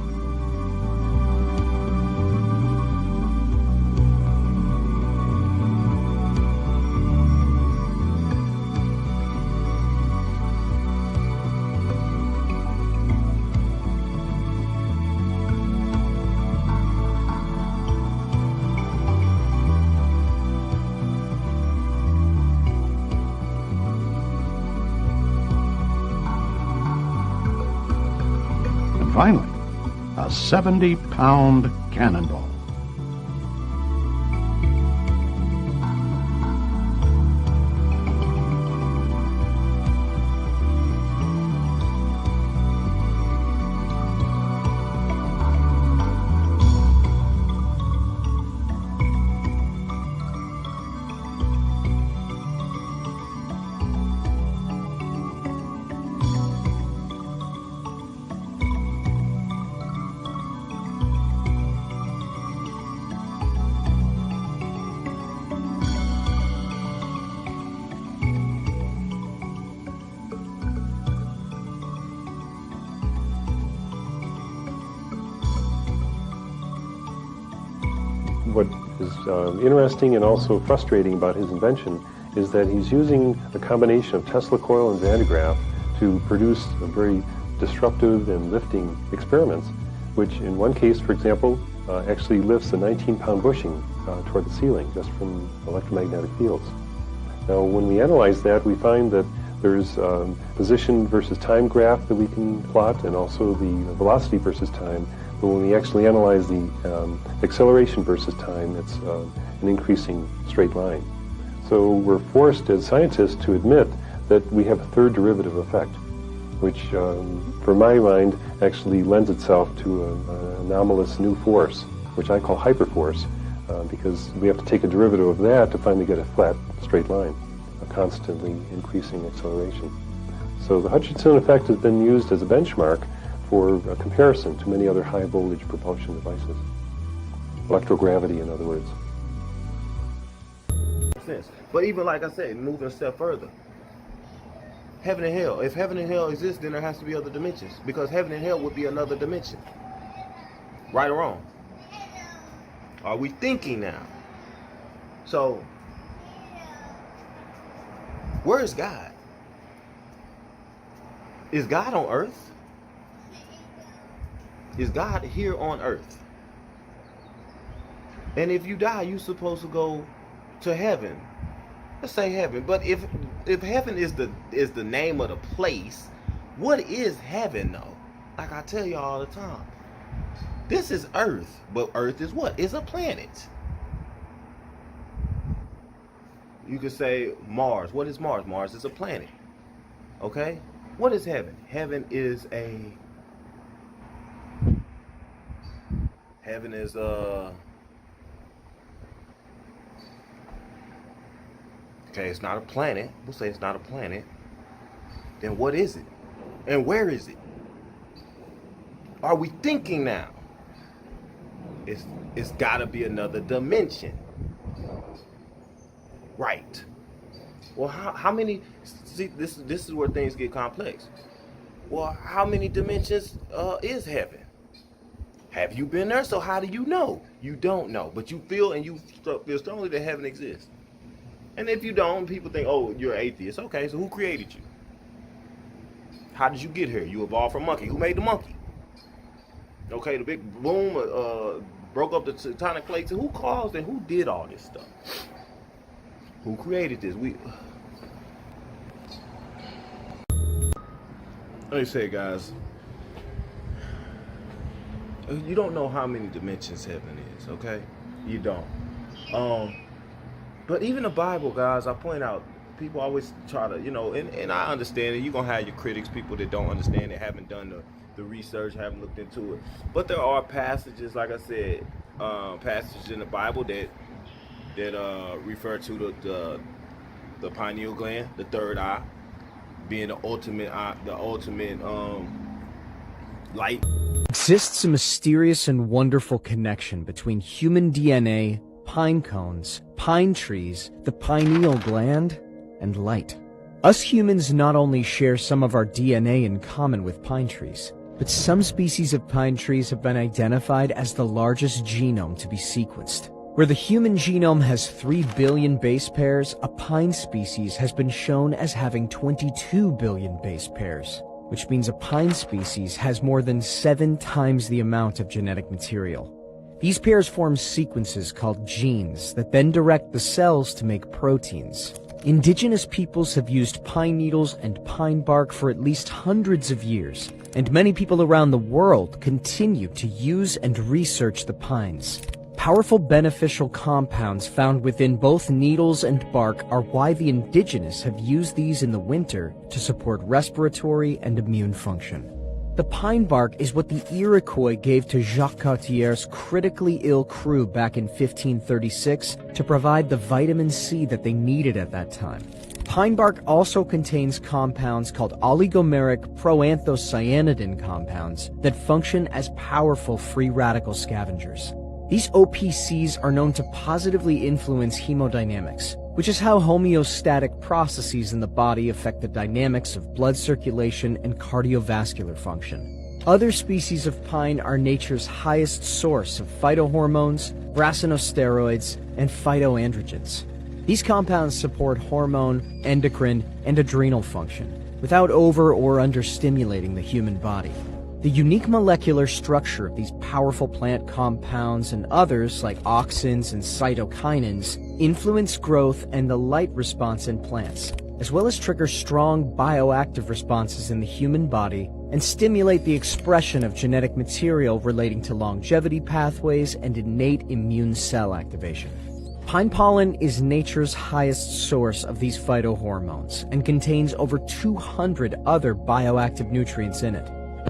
Finally, a 70-pound cannonball. What is interesting and also frustrating about his invention is that he's using a combination of Tesla coil and Van de Graaff to produce a very disruptive and lifting experiments, which in one case, for example, actually lifts a 19-pound bushing toward the ceiling just from electromagnetic fields. Now, when we analyze that, we find that there's position versus time graph that we can plot, and also the velocity versus time. But when we actually analyze the acceleration versus time, it's an increasing straight line. So we're forced as scientists to admit that we have a third derivative effect, which, for my mind, actually lends itself to an anomalous new force, which I call hyperforce, because we have to take a derivative of that to finally get a flat, straight line, a constantly increasing acceleration. So the Hutchison effect has been used as a benchmark for a comparison to many other high voltage propulsion devices. Electrogravity, in other words. But even like I said, moving a step further, Heaven and hell. If heaven and hell exist, then there has to be other dimensions, because heaven and hell would be another dimension. Right or wrong? Are we thinking now? So, where is God? Is God on earth? Is God here on earth? And if you die, you're supposed to go to heaven. Let's say heaven. But if heaven is the name of the place, what is heaven though? Like I tell you all the time. This is earth, but earth is what? It's a planet. You could say Mars. What is Mars? Mars is a planet. Okay? What is heaven? Heaven is okay, it's not a planet. We'll say it's not a planet. Then what is it? And where is it? Are we thinking now? It's gotta be another dimension. Right. Well, how many, see, this is where things get complex. Well, how many dimensions is heaven? Have you been there? So how do you know? You don't know, but you feel, and you feel strongly that heaven exists. And if you don't, people think, oh, you're an atheist. Okay, so who created you? How did you get here? You evolved from monkey. Who made the monkey? Okay, the big boom broke up the tectonic plates. And who caused and who did all this stuff? Who created this? Let me say, guys, you don't know how many dimensions heaven is, okay? You don't. But even the Bible, guys, I point out, people always try to, and I understand it. You're going to have your critics, people that don't understand it, haven't done the research, haven't looked into it. But there are passages, like I said, passages in the Bible that refer to the pineal gland, the third eye, being the ultimate light. Exists a mysterious and wonderful connection between human DNA, pine cones, pine trees, the pineal gland, and light. Us humans not only share some of our DNA in common with pine trees, but some species of pine trees have been identified as the largest genome to be sequenced. Where the human genome has 3 billion base pairs, a pine species has been shown as having 22 billion base pairs, which means a pine species has more than 7 times the amount of genetic material. These pairs form sequences called genes that then direct the cells to make proteins. Indigenous peoples have used pine needles and pine bark for at least hundreds of years, and many people around the world continue to use and research the pines. Powerful beneficial compounds found within both needles and bark are why the indigenous have used these in the winter to support respiratory and immune function. The pine bark is what the Iroquois gave to Jacques Cartier's critically ill crew back in 1536 to provide the vitamin C that they needed at that time. Pine bark also contains compounds called oligomeric proanthocyanidin compounds that function as powerful free radical scavengers. These OPCs are known to positively influence hemodynamics, which is how homeostatic processes in the body affect the dynamics of blood circulation and cardiovascular function. Other species of pine are nature's highest source of phytohormones, racinosteroids, and phytoandrogens. These compounds support hormone, endocrine, and adrenal function without over or understimulating the human body. The unique molecular structure of these powerful plant compounds and others like auxins and cytokinins influence growth and the light response in plants, as well as trigger strong bioactive responses in the human body and stimulate the expression of genetic material relating to longevity pathways and innate immune cell activation. Pine pollen is nature's highest source of these phytohormones and contains over 200 other bioactive nutrients in it.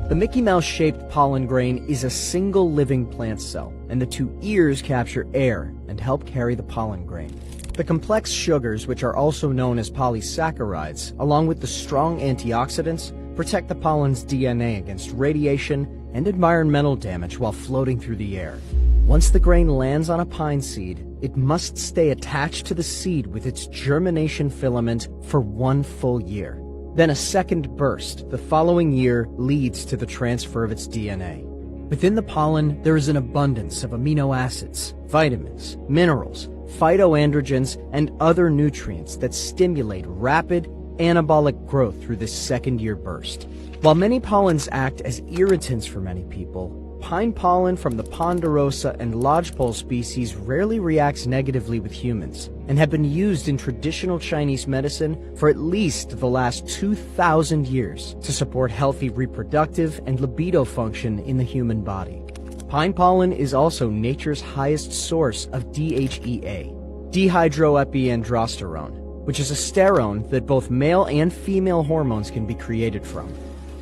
The Mickey Mouse-shaped pollen grain is a single living plant cell, and the 2 ears capture air and help carry the pollen grain. The complex sugars, which are also known as polysaccharides, along with the strong antioxidants, protect the pollen's DNA against radiation and environmental damage while floating through the air. Once the grain lands on a pine seed, it must stay attached to the seed with its germination filament for 1 full year. Then a second burst the following year leads to the transfer of its DNA. Within the pollen, there is an abundance of amino acids, vitamins, minerals, phytoandrogens, and other nutrients that stimulate rapid anabolic growth through this second-year burst. While many pollens act as irritants for many people, pine pollen from the ponderosa and lodgepole species rarely reacts negatively with humans and have been used in traditional Chinese medicine for at least the last 2,000 years to support healthy reproductive and libido function in the human body. Pine pollen is also nature's highest source of DHEA, dehydroepiandrosterone, which is a sterone that both male and female hormones can be created from.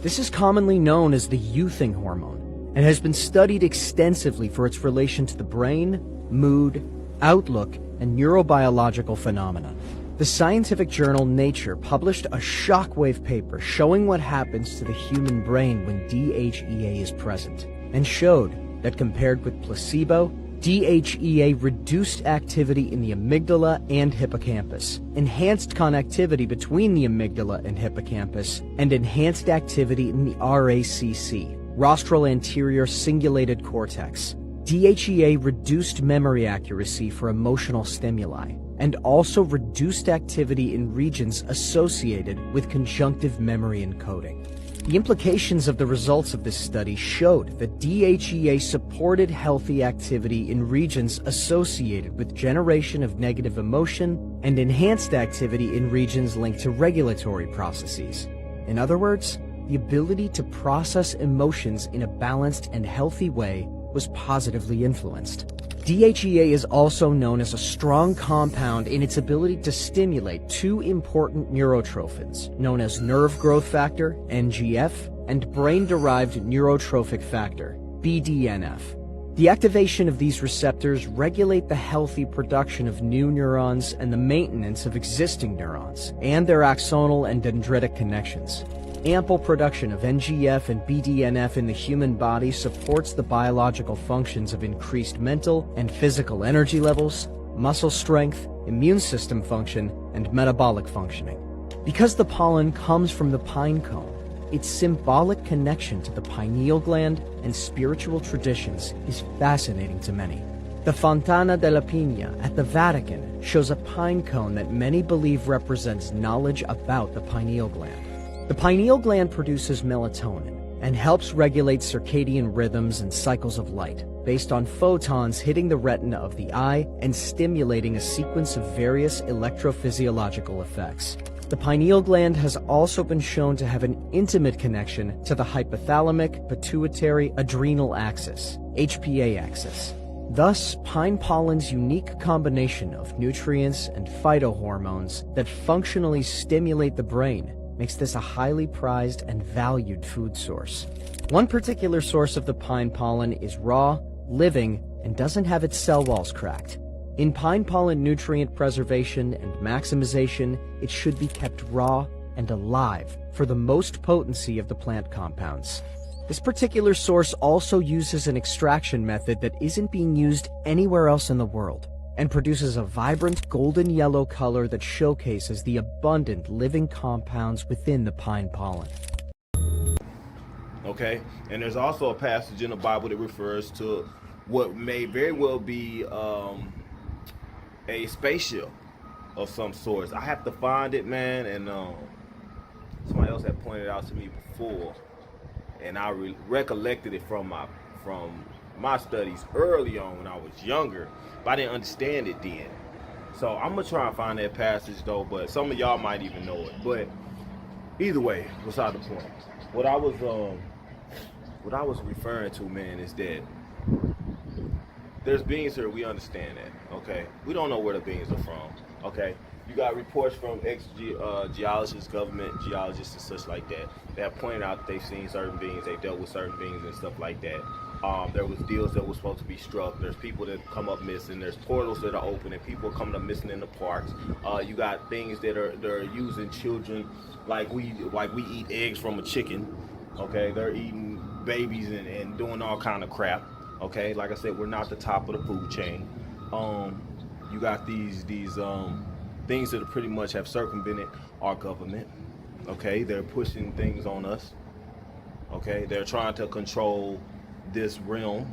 This is commonly known as the youthing hormone and has been studied extensively for its relation to the brain, mood, outlook, and neurobiological phenomena. The scientific journal Nature published a shockwave paper showing what happens to the human brain when DHEA is present, and showed that compared with placebo, DHEA reduced activity in the amygdala and hippocampus, enhanced connectivity between the amygdala and hippocampus, and enhanced activity in the RACC, rostral anterior cingulated cortex. DHEA reduced memory accuracy for emotional stimuli, and also reduced activity in regions associated with conjunctive memory encoding. The implications of the results of this study showed that DHEA supported healthy activity in regions associated with generation of negative emotion and enhanced activity in regions linked to regulatory processes. In other words, the ability to process emotions in a balanced and healthy way was positively influenced. DHEA is also known as a strong compound in its ability to stimulate two important neurotrophins, known as nerve growth factor, NGF, and brain-derived neurotrophic factor, BDNF. The activation of these receptors regulate the healthy production of new neurons and the maintenance of existing neurons, and their axonal and dendritic connections. Ample production of NGF and BDNF in the human body supports the biological functions of increased mental and physical energy levels, muscle strength, immune system function, and metabolic functioning. Because the pollen comes from the pine cone, its symbolic connection to the pineal gland and spiritual traditions is fascinating to many. The Fontana della Pina at the Vatican shows a pine cone that many believe represents knowledge about the pineal gland. The pineal gland produces melatonin and helps regulate circadian rhythms and cycles of light based on photons hitting the retina of the eye and stimulating a sequence of various electrophysiological effects. The pineal gland has also been shown to have an intimate connection to the hypothalamic pituitary adrenal axis, HPA axis. Thus, pine pollen's unique combination of nutrients and phytohormones that functionally stimulate the brain makes this a highly prized and valued food source. One particular source of the pine pollen is raw, living, and doesn't have its cell walls cracked. In pine pollen nutrient preservation and maximization, it should be kept raw and alive for the most potency of the plant compounds. This particular source also uses an extraction method that isn't being used anywhere else in the world, and produces a vibrant golden yellow color that showcases the abundant living compounds within the pine pollen. Okay, and there's also a passage in the Bible that refers to what may very well be a spaceship of some sort. I have to find it, man, and somebody else had pointed it out to me before, and I recollected it from my studies early on when I was younger, but I didn't understand it then. So I'm gonna try and find that passage though, but some of y'all might even know it. But either way, beside the point. What I was referring to, man, is that there's beings here, we understand that, okay? We don't know where the beings are from, okay? You got reports from ex-geologists, government geologists and such like that have pointed out that they've seen certain beings, they've dealt with certain beings and stuff like that. There was deals that were supposed to be struck. There's people that come up missing. There's portals that are open and people are coming up missing in the parks. You got things that are using children like we eat eggs from a chicken. Okay, they're eating babies and doing all kind of crap. Okay, like I said, we're not the top of the food chain. You got these things that pretty much have circumvented our government. Okay, they're pushing things on us. Okay, they're trying to control this realm.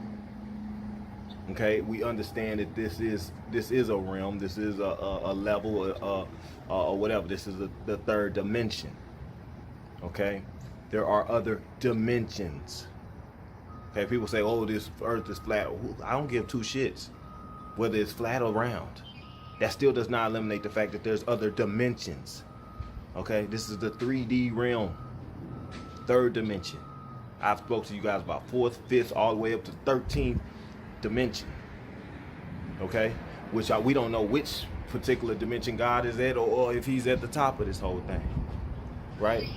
Okay, we understand that this is a realm, this is a level, or whatever. This is the third dimension. Okay, there are other dimensions. Okay, people say, oh, this earth is flat. I don't give two shits whether it's flat or round. That still does not eliminate the fact that there's other dimensions. Okay, this is the 3D realm, third dimension. I've spoke to you guys about 4th, 5th, all the way up to 13th dimension. Okay, which we don't know which particular dimension God is at, or if he's at the top of this whole thing. Right?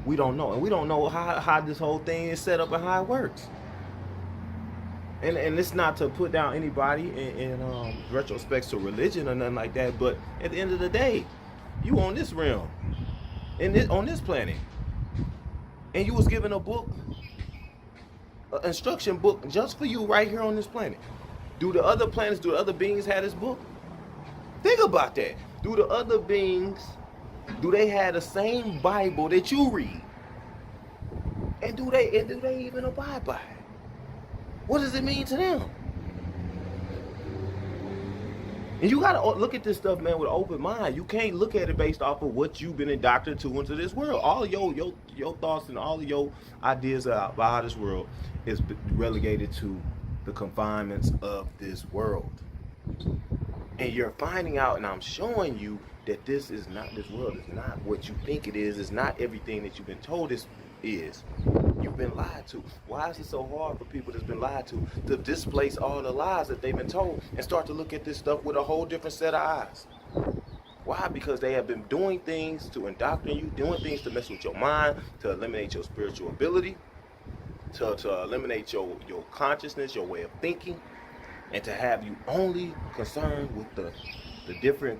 We don't know, and we don't know how this whole thing is set up and how it works. And it's not to put down anybody in retrospects to religion or nothing like that, but at the end of the day, you on this realm, on this planet, and you was given a book, an instruction book just for you right here on this planet. Do the other planets, do the other beings have this book? Think about that. Do the other beings, do they have the same Bible that you read? And do they even abide by it? What does it mean to them? And you gotta look at this stuff, man, with an open mind. You can't look at it based off of what you've been indoctrinated to into this world. All of your thoughts and all of your ideas about how this world is relegated to the confinements of this world. And you're finding out, and I'm showing you that this world is not what you think it is. It's not everything that you've been told it is. You've been lied to. Why is it so hard for people that's been lied to displace all the lies that they've been told and start to look at this stuff with a whole different set of eyes? Why? Because they have been doing things to indoctrinate you, doing things to mess with your mind, to eliminate your spiritual ability, to eliminate your consciousness, your way of thinking, and to have you only concerned with the different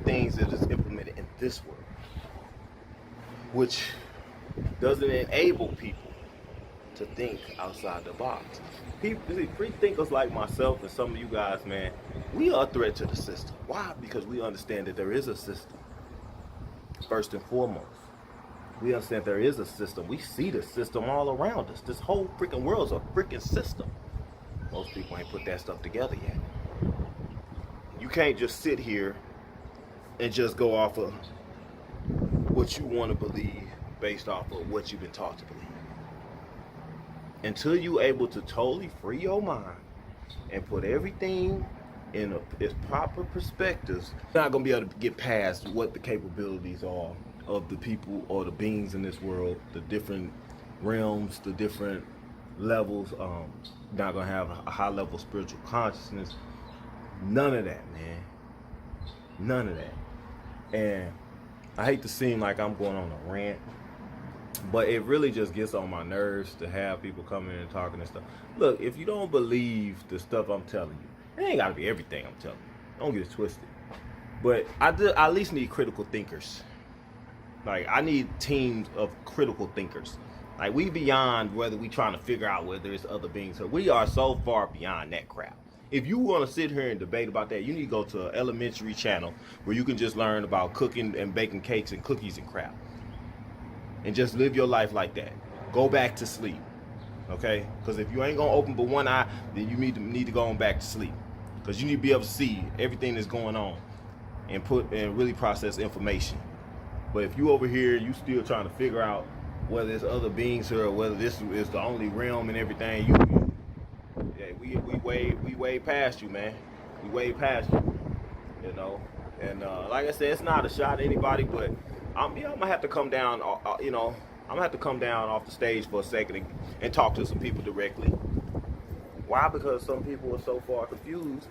things that is implemented in this world, which doesn't enable people to think outside the box. Free thinkers like myself and some of you guys, man, we are a threat to the system. Why? Because we understand that there is a system. First and foremost, we understand there is a system. We see the system all around us. This whole freaking world is a freaking system. Most people ain't put that stuff together yet. You can't just sit here and just go off of what you want to believe based off of what you've been taught to believe. Until you're able to totally free your mind and put everything in its proper perspectives, you're not going to be able to get past what the capabilities are of the people or the beings in this world, the different realms, the different levels. Not going to have a high level of spiritual consciousness. None of that, man. None of that. And I hate to seem like I'm going on a rant, but it really just gets on my nerves to have people come in and talking and stuff. Look, if you don't believe the stuff I'm telling you, it ain't got to be everything I'm telling you. Don't get it twisted. But I at least need critical thinkers. Like, I need teams of critical thinkers. Like, we beyond whether we trying to figure out whether it's other beings. So we are so far beyond that crap. If you want to sit here and debate about that, you need to go to an elementary channel where you can just learn about cooking and baking cakes and cookies and crap. And just live your life like that. Go back to sleep. Okay? Because if you ain't going to open but one eye, then you need to go on back to sleep. Because you need to be able to see everything that's going on and really process information. But if you over here, you still trying to figure out whether it's other beings here or whether this is the only realm and everything, we way past you, man. We way past you, you know. And like I said, it's not a shot at anybody, but I'm gonna have to come down. I'm gonna have to come down off the stage for a second and talk to some people directly. Why? Because some people are so far confused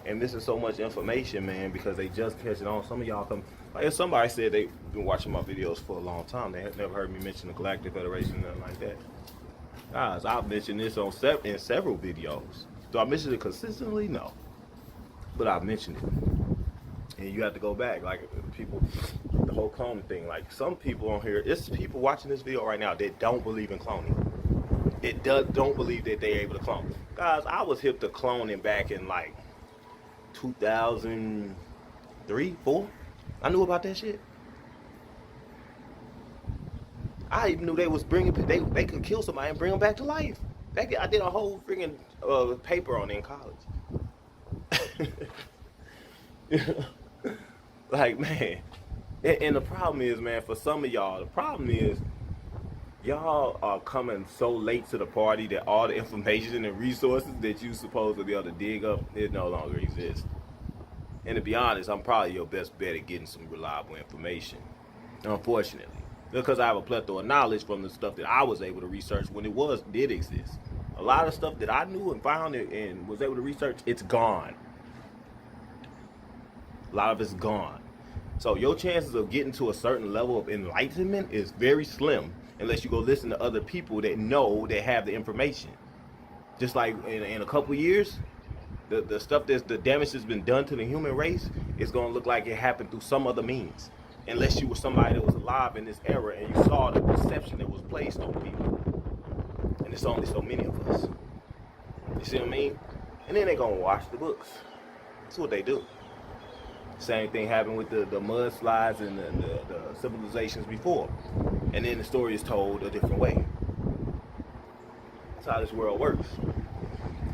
and missing so much information, man. Because they just catching on. Some of y'all come. Like somebody said, they've been watching my videos for a long time. They have never heard me mention the Galactic Federation, nothing like that. Guys, I've mentioned this in several videos. Do I mention it consistently? No. But I've mentioned it. And you have to go back. Like people, the whole cloning thing. Like some people on here, it's people watching this video right now that don't believe in cloning. Don't believe that they're able to clone. Guys, I was hip to cloning back in like 2003, 4. I knew about that shit. I even knew they was bringing, they could kill somebody and bring them back to life. I did a whole freaking paper on it in college. You know? Like, man. And the problem is, man, for some of y'all, the problem is y'all are coming so late to the party that all the information and resources that you supposed to be able to dig up, it no longer exists. And to be honest, I'm probably your best bet at getting some reliable information, unfortunately. Because I have a plethora of knowledge from the stuff that I was able to research when it did exist. A lot of stuff that I knew and found and was able to research, it's gone. A lot of it's gone. So your chances of getting to a certain level of enlightenment is very slim unless you go listen to other people that know, that have the information. Just like in a couple years, the stuff the damage that's been done to the human race is going to look like it happened through some other means. Unless you were somebody that was alive in this era and you saw the perception that was placed on people. And there's only so many of us. You see what I mean? And then they're going to wash the books. That's what they do. Same thing happened with the mudslides and the civilizations before. And then the story is told a different way. That's how this world works.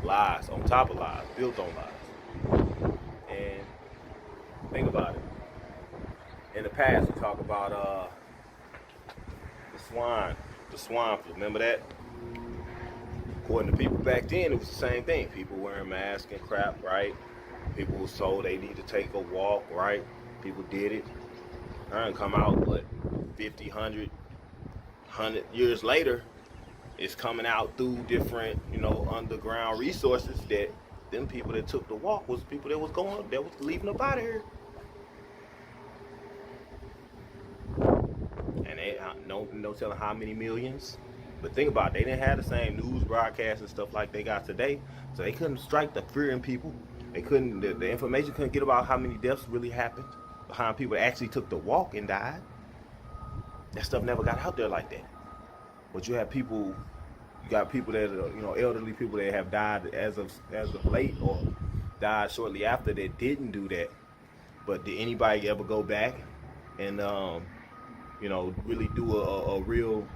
Lies on top of lies, built on lies. And think about it. In the past, we talk about the swine flu. Remember that? According to people back then, it was the same thing. People wearing masks and crap, right? People were told they need to take a walk, right? People did it. I didn't come out, but 50, 100 years later, it's coming out through different, underground resources that them people that took the walk was people that was leaving up out of here. And they no telling how many millions. But think about it, they didn't have the same news broadcasts and stuff like they got today. So they couldn't strike the fear in people. They couldn't, the information couldn't get about how many deaths really happened, behind people that actually took the walk and died. That stuff never got out there like that. But you got people that are, elderly people that have died as of late or died shortly after that didn't do that. But did anybody ever go back and, really do a real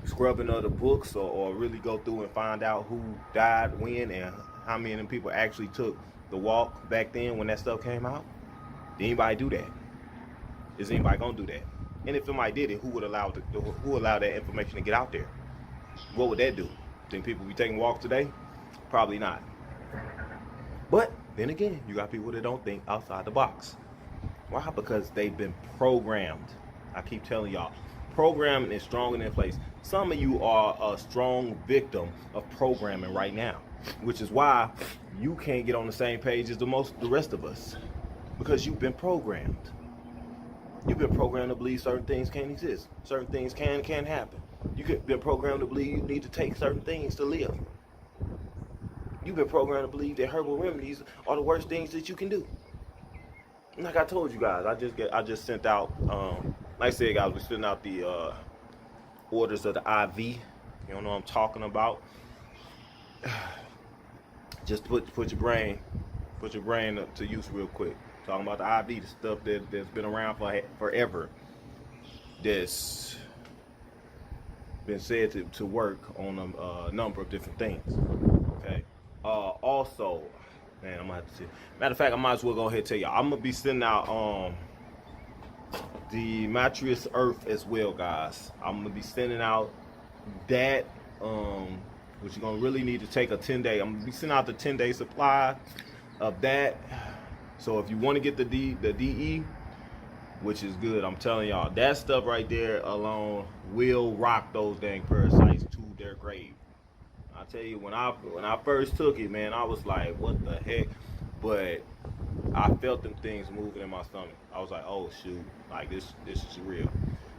scrubbing of the books or really go through and find out who died when and how many of them people actually took the walk back then when that stuff came out? Did anybody do that? Is anybody gonna do that? And if somebody did it, who allowed that information to get out there? What would that do? Think people be taking walks today? Probably not. But then again, you got people that don't think outside the box. Why? Because they've been programmed. I keep telling y'all, programming is stronger than place. Some of you are a strong victim of programming right now, which is why you can't get on the same page as the rest of us, because you've been programmed. You've been programmed to believe certain things can't exist, certain things can't happen. You've been programmed to believe you need to take certain things to live. You've been programmed to believe that herbal remedies are the worst things that you can do. Like I told you guys, I just sent out, like I said, guys, we're sending out the orders of the IV. You don't know what I'm talking about. Just put your brain to use real quick. Talking about the IV, the stuff that's been around forever. That's been said to work on a number of different things. Okay. Also, man, I'm gonna have to see. Matter of fact, I might as well go ahead and tell y'all. I'm gonna be sending out the mattress earth as well, guys. I'm gonna be sending out that, which you're gonna really need to take a 10-day. I'm gonna be sending out the 10-day supply of that. So if you want to get the DE, which is good, I'm telling y'all, that stuff right there alone will rock those dang parasites to their grave. I tell you, when I first took it, man, I was like, what the heck? But I felt them things moving in my stomach. I was like, oh shoot, like this is real.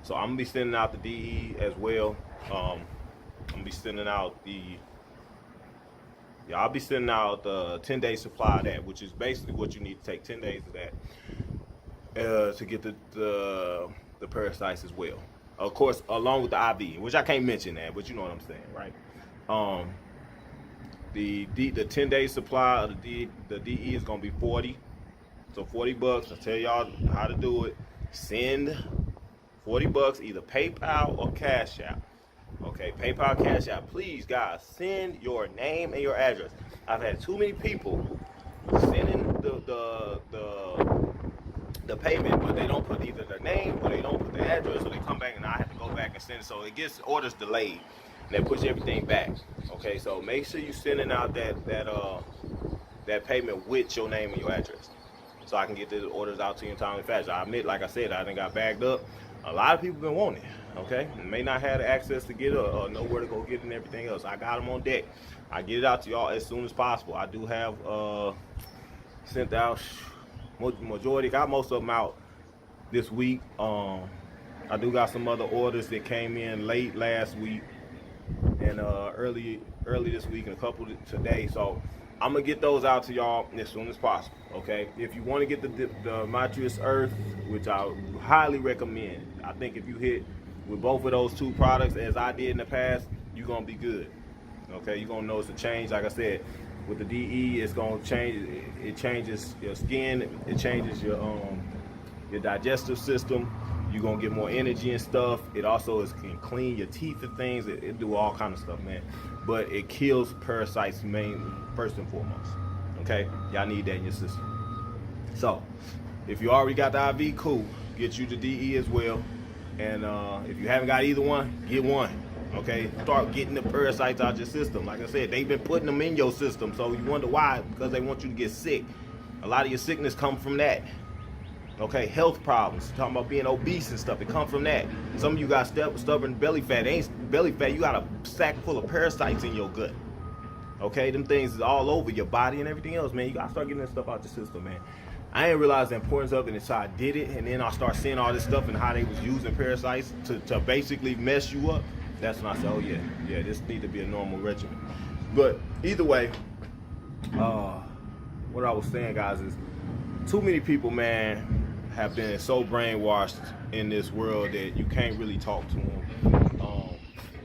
So I'm gonna be sending out the DE as well. I'm gonna be sending out I'll be sending out the 10-day supply of that, which is basically what you need to take 10 days of that to get the parasites as well. Of course, along with the IV, which I can't mention that, but you know what I'm saying, right? The 10-day supply of the DE is gonna be 40. So $40. I'll tell y'all how to do it. Send $40, either PayPal or Cash App. Okay, PayPal, Cash App. Please, guys, send your name and your address. I've had too many people sending the payment, but they don't put either their name or they don't put their address, or they come back and I have to go back and send it. So it gets orders delayed, and that puts everything back. Okay, so make sure you're sending out that payment with your name and your address, so I can get the orders out to you in timely fashion. I admit, like I said, I done got bagged up. A lot of people been wanting it, okay? And may not have the access to get it or know where to go get it and everything else. I got them on deck. I get it out to y'all as soon as possible. I do have sent out majority, got most of them out this week. I do got some other orders that came in late last week and early this week and a couple today. So I'm gonna get those out to y'all as soon as possible. Okay, if you want to get the mattress Earth, which I highly recommend, I think if you hit with both of those two products as I did in the past, you're gonna be good. Okay, you're gonna notice a change. Like I said, with the DE, it's gonna change. It changes your skin. It changes your digestive system. You're gonna get more energy and stuff. It also can clean your teeth and things. It do all kind of stuff, man. But it kills parasites first and foremost. Okay, y'all need that in your system. So if you already got the IV, cool. Get you the DE as well. And if you haven't got either one, get one. Okay, start getting the parasites out your system. Like I said, they've been putting them in your system, so you wonder why? Because they want you to get sick. A lot of your sickness comes from that. Okay, health problems, talking about being obese and stuff, it comes from that. Some of you got stubborn belly fat. It ain't belly fat, you got a sack full of parasites in your gut. Okay, them things is all over your body and everything else, man. You gotta start getting that stuff out your system, man. I didn't realize the importance of it until I did it, and then I start seeing all this stuff and how they was using parasites to basically mess you up. That's when I said, oh yeah, this need to be a normal regimen. But either way, what I was saying, guys, is too many people, man, have been so brainwashed in this world that you can't really talk to them.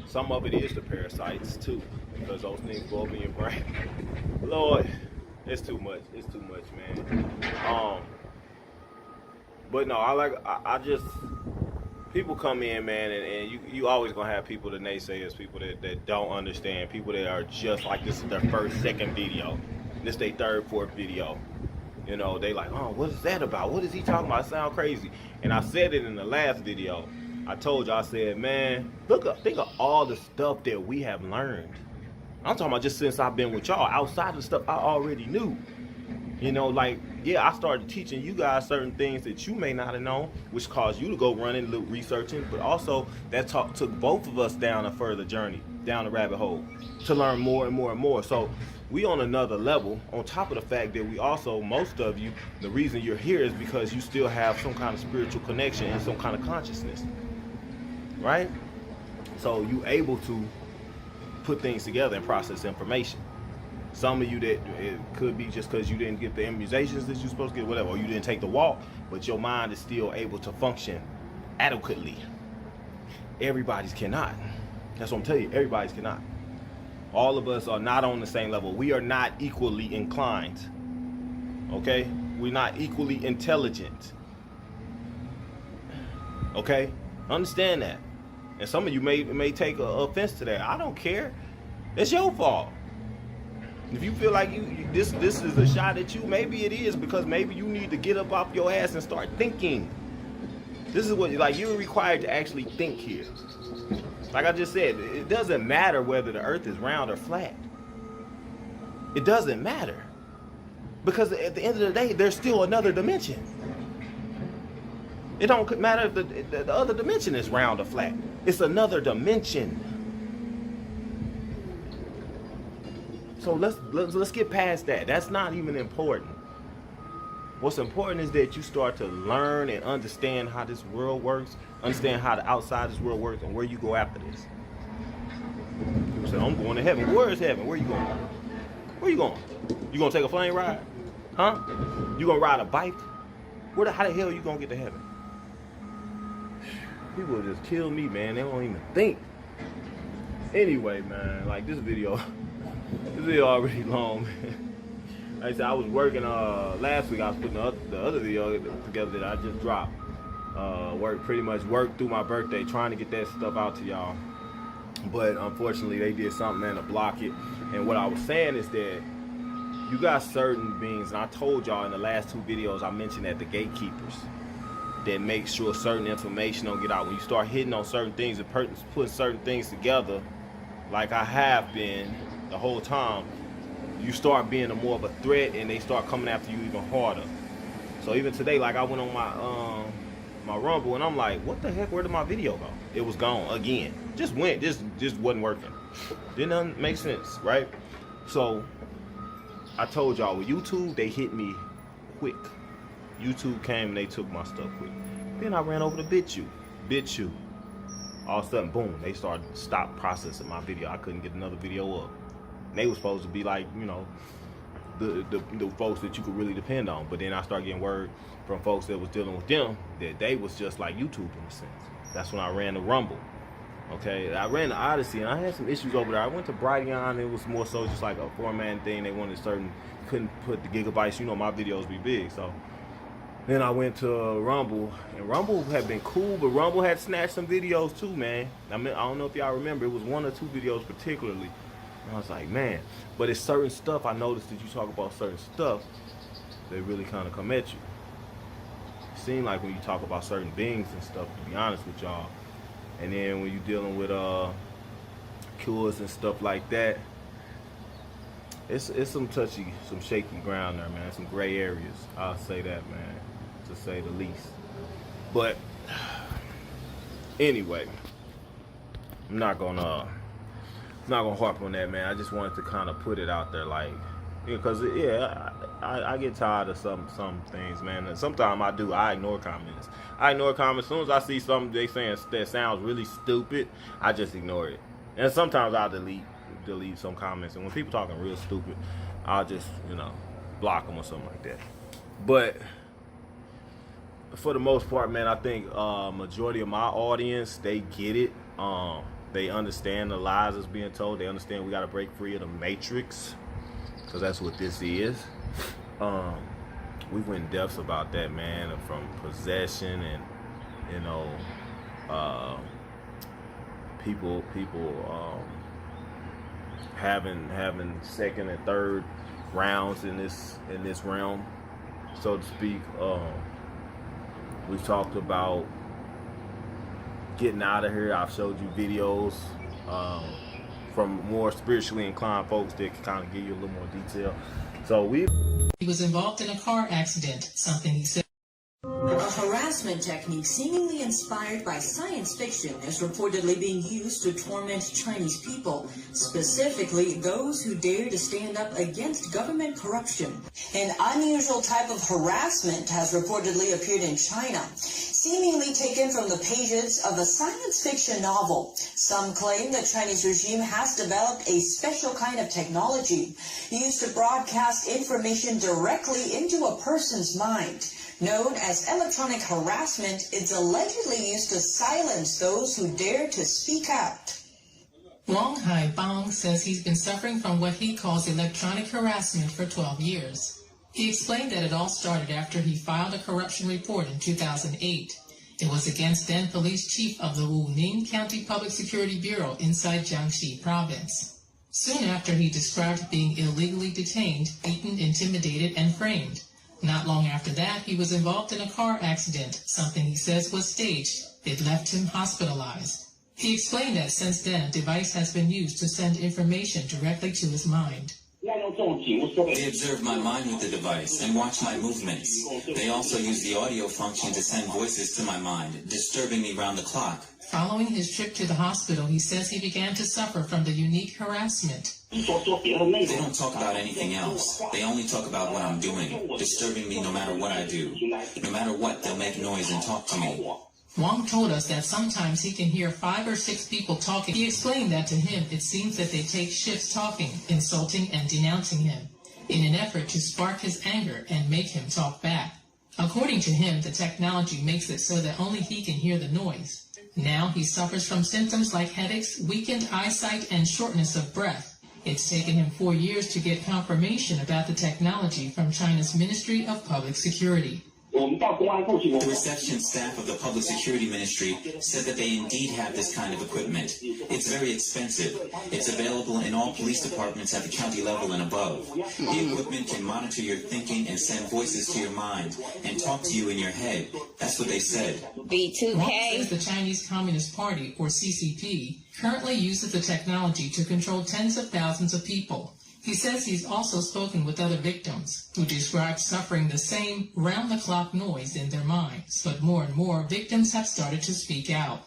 Some of it is the parasites too, because those things go up in your brain. Lord, it's too much. It's too much, man. But no, I just, people come in, man, and you always gonna have people, the naysayers, people that don't understand, people that are just like, this is their first, second video, this is their third, fourth video. You know, they like, oh, what is that about? What is he talking about? I sound crazy. And I said it in the last video. I told you, I said, man, think of all the stuff that we have learned. I'm talking about just since I've been with y'all, outside of the stuff I already knew. You know, like, yeah, I started teaching you guys certain things that you may not have known, which caused you to go running, researching, but also that took both of us down a further journey, down the rabbit hole, to learn more and more and more. So we on another level, on top of the fact that we also, most of you, the reason you're here is because you still have some kind of spiritual connection and some kind of consciousness, right? So you able to put things together and process information. Some of you that it could be just because you didn't get the immunizations that you're supposed to get, whatever, or you didn't take the walk, but your mind is still able to function adequately. Everybody's cannot. That's what I'm telling you, everybody's cannot. All of us are not on the same level. We are not equally inclined. Okay? We're not equally intelligent. Okay? Understand that. And some of you may take offense to that. I don't care. It's your fault. If you feel like this is a shot at you, maybe it is, because maybe you need to get up off your ass and start thinking. This is what, like, you're required to actually think here. Like I just said, it doesn't matter whether the earth is round or flat. It doesn't matter. Because at the end of the day, there's still another dimension. It don't matter if the other dimension is round or flat. It's another dimension. So let's get past that. That's not even important. What's important is that you start to learn and understand how this world works, understand how the outside this world works, and where you go after this. People say, I'm going to heaven. Where is heaven? Where are you going? Where are you going? You going to take a plane ride? Huh? You going to ride a bike? How the hell are you going to get to heaven? People will just kill me, man. They don't even think. Anyway, man, like this video already long, man. Like I said, I was working last week. I was putting the other video together that I just dropped. pretty much worked through my birthday trying to get that stuff out to y'all. But unfortunately, they did something, man, to block it. And what I was saying is that you got certain beings, and I told y'all in the last 2 videos, I mentioned that the gatekeepers that make sure certain information don't get out. When you start hitting on certain things and putting certain things together, like I have been the whole time, you start being more of a threat, and they start coming after you even harder. So even today, like I went on my Rumble, and I'm like, what the heck? Where did my video go? It was gone again. Just wasn't working. Didn't make sense, right? So I told y'all with YouTube, they hit me quick. YouTube came and they took my stuff quick. Then I ran over to BitChute. All of a sudden, boom, they stopped processing my video. I couldn't get another video up. And they were supposed to be like, you know, the folks that you could really depend on. But then I started getting word from folks that was dealing with them that they was just like YouTube in a sense. That's when I ran the Rumble. Okay, I ran the Odyssey, and I had some issues over there. I went to Brighteon. It was more so just like a formatting thing. They wanted couldn't put the gigabytes. You know, my videos be big, so. Then I went to Rumble, and Rumble had been cool, but Rumble had snatched some videos too, man. I mean, I don't know if y'all remember, it was 1 or 2 videos particularly. And I was like, man, but it's certain stuff, I noticed that you talk about certain stuff, they really kind of come at you. It seemed like when you talk about certain beings and stuff, to be honest with y'all, and then when you're dealing with cures and stuff like that, it's some shaky ground there, man. Some gray areas, I'll say that, man, to say the least. But anyway, I'm not gonna harp on that, man. I just wanted to kind of put it out there, like, because yeah, I get tired of some things, man. And sometimes I ignore comments. As soon as I see something they saying that sounds really stupid, I just ignore it. And sometimes I'll delete some comments, and when people talking real stupid, I'll just, you know, block them or something like that. But for the most part, man, I think majority of my audience, they get it. They understand the lies that's being told. They understand we got to break free of the matrix, because that's what this is. We went in depths about that, man, from possession and, you know, people having second and third rounds in this realm, so to speak. We've talked about getting out of here. I've showed you videos from more spiritually inclined folks that can kind of give you a little more detail. So he was involved in a car accident, something he said. A harassment technique seemingly inspired by science fiction is reportedly being used to torment Chinese people, specifically those who dare to stand up against government corruption. An unusual type of harassment has reportedly appeared in China, seemingly taken from the pages of a science fiction novel. Some claim the Chinese regime has developed a special kind of technology used to broadcast information directly into a person's mind. Known as electronic harassment, it's allegedly used to silence those who dare to speak out. Wang Haibang says he's been suffering from what he calls electronic harassment for 12 years. He explained that it all started after he filed a corruption report in 2008. It was against then police chief of the Wuning County Public Security Bureau inside Jiangxi province. Soon after, he described being illegally detained, beaten, intimidated, and framed. Not long after that, he was involved in a car accident, something he says was staged. It left him hospitalized. He explained that since then, a device has been used to send information directly to his mind. They observe my mind with the device and watch my movements. They also use the audio function to send voices to my mind, disturbing me round the clock. Following his trip to the hospital, he says he began to suffer from the unique harassment. They don't talk about anything else. They only talk about what I'm doing, disturbing me no matter what I do. No matter what, they'll make noise and talk to me. Wang told us that sometimes he can hear 5 or 6 people talking. He explained that to him, it seems that they take shifts talking, insulting, and denouncing him, in an effort to spark his anger and make him talk back. According to him, the technology makes it so that only he can hear the noise. Now he suffers from symptoms like headaches, weakened eyesight, and shortness of breath. It's taken him 4 years to get confirmation about the technology from China's Ministry of Public Security. The reception staff of the Public Security Ministry said that they indeed have this kind of equipment. It's very expensive. It's available in all police departments at the county level and above. The equipment can monitor your thinking and send voices to your mind and talk to you in your head. That's what they said. B2K says the Chinese Communist Party, or CCP, currently uses the technology to control tens of thousands of people. He says he's also spoken with other victims who describe suffering the same round-the-clock noise in their minds. But more and more victims have started to speak out.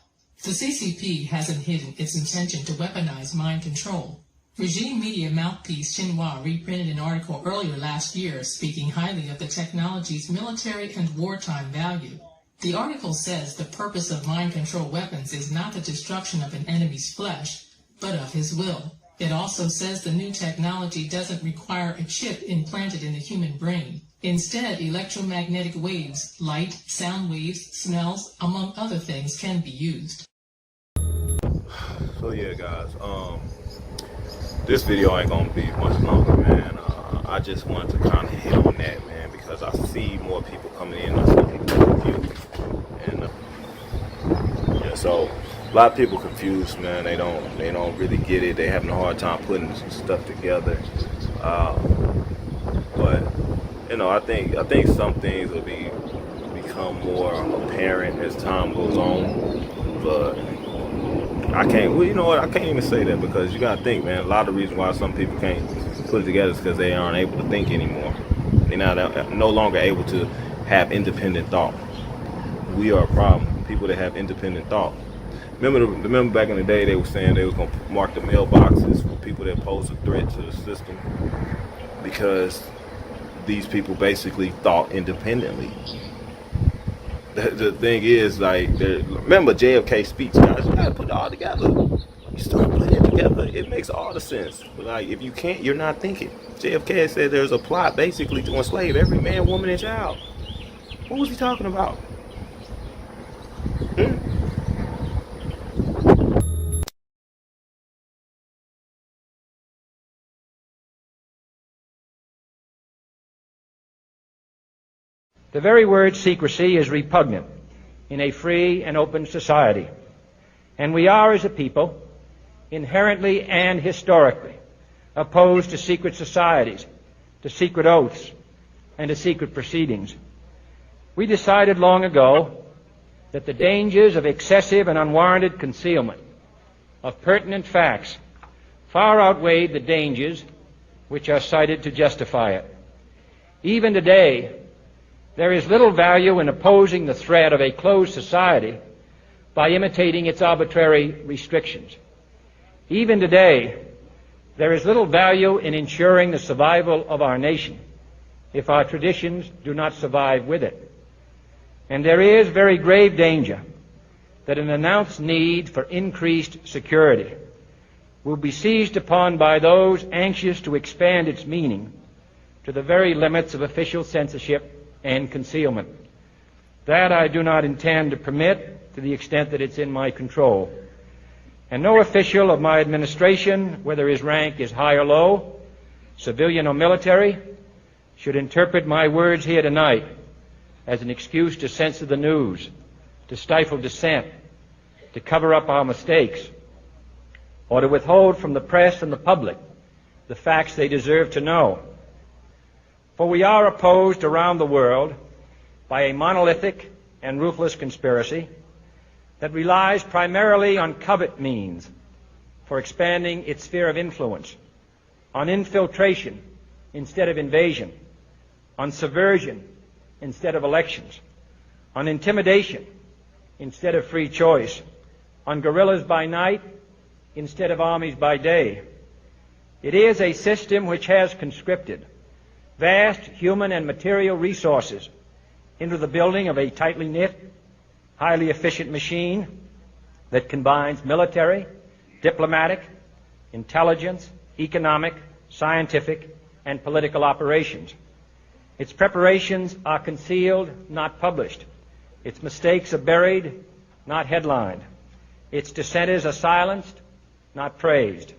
The CCP hasn't hidden its intention to weaponize mind control. Regime media mouthpiece Xinhua reprinted an article earlier last year speaking highly of the technology's military and wartime value. The article says the purpose of mind control weapons is not the destruction of an enemy's flesh, but of his will. It also says the new technology doesn't require a chip implanted in the human brain. Instead, electromagnetic waves, light, sound waves, smells, among other things, can be used. So yeah, guys, this video ain't gonna be much longer, man. I just wanted to kind of hit on that, man, because I see more people coming in. I see people confused, and yeah, so. A lot of people confused, man. They don't really get it. They're having a hard time putting stuff together. But you know, I think some things will become more apparent as time goes on. But I can't. Well, you know what? I can't even say that, because you gotta think, man. A lot of the reasons why some people can't put it together is because they aren't able to think anymore. They're no longer able to have independent thought. We are a problem. People that have independent thought. Remember back in the day, they were saying they was going to mark the mailboxes for people that pose a threat to the system, because these people basically thought independently. The thing is, like, remember JFK speech, guys, you got to put it all together. You start putting it together, it makes all the sense. But like, if you can't, you're not thinking. JFK said there's a plot basically to enslave every man, woman, and child. What was he talking about? The very word secrecy is repugnant in a free and open society, and we are, as a people, inherently and historically opposed to secret societies, to secret oaths, and to secret proceedings. We decided long ago that the dangers of excessive and unwarranted concealment of pertinent facts far outweighed the dangers which are cited to justify it. Even today, there is little value in opposing the threat of a closed society by imitating its arbitrary restrictions. Even today, there is little value in ensuring the survival of our nation if our traditions do not survive with it. And there is very grave danger that an announced need for increased security will be seized upon by those anxious to expand its meaning to the very limits of official censorship and concealment. That I do not intend to permit to the extent that it's in my control. And no official of my administration, whether his rank is high or low, civilian or military, should interpret my words here tonight as an excuse to censor the news, to stifle dissent, to cover up our mistakes, or to withhold from the press and the public the facts they deserve to know. For we are opposed around the world by a monolithic and ruthless conspiracy that relies primarily on covert means for expanding its sphere of influence, on infiltration instead of invasion, on subversion instead of elections, on intimidation instead of free choice, on guerrillas by night instead of armies by day. It is a system which has conscripted vast human and material resources into the building of a tightly knit, highly efficient machine that combines military, diplomatic, intelligence, economic, scientific, and political operations. Its preparations are concealed, not published. Its mistakes are buried, not headlined. Its dissenters are silenced, not praised.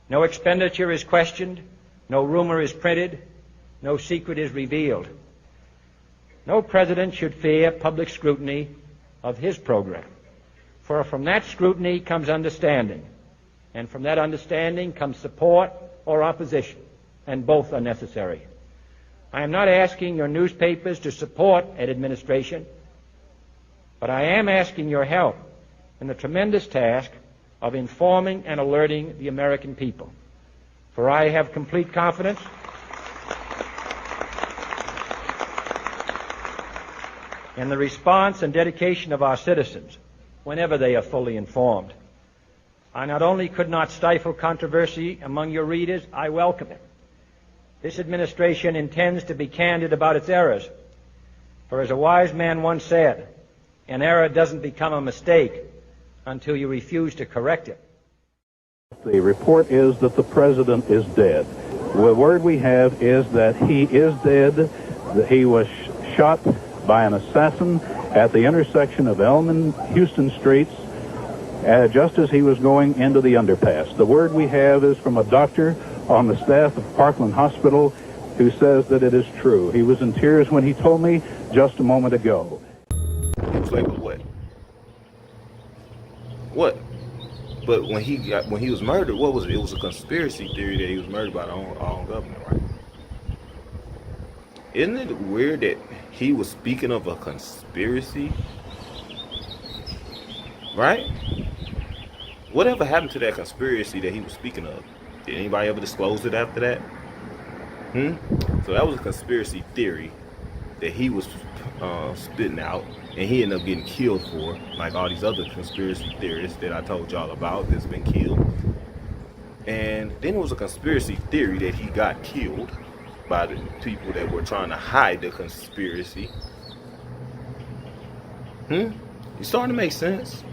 No expenditure is questioned, no rumor is printed, no secret is revealed. No president should fear public scrutiny of his program, for from that scrutiny comes understanding, and from that understanding comes support or opposition, and both are necessary. I am not asking your newspapers to support an administration, but I am asking your help in the tremendous task of informing and alerting the American people. For I have complete confidence in the response and dedication of our citizens whenever they are fully informed. I not only could not stifle controversy among your readers, I welcome it. This administration intends to be candid about its errors. For as a wise man once said, an error doesn't become a mistake until you refuse to correct it. The report is that the president is dead. The word we have is that he is dead, that he was shot by an assassin at the intersection of Elm and Houston Streets just as he was going into the underpass. The word we have is from a doctor on the staff of Parkland Hospital who says that it is true. He was in tears when he told me just a moment ago. He was labeled what? What? But when he was murdered, what was it? It was a conspiracy theory that he was murdered by our own government, right? Isn't it weird that he was speaking of a conspiracy? Right? Whatever happened to that conspiracy that he was speaking of? Did anybody ever disclose it after that? So that was a conspiracy theory that he was spitting out, and he ended up getting killed for, like all these other conspiracy theorists that I told y'all about that's been killed. And then it was a conspiracy theory that he got killed by the people that were trying to hide the conspiracy. You starting to make sense?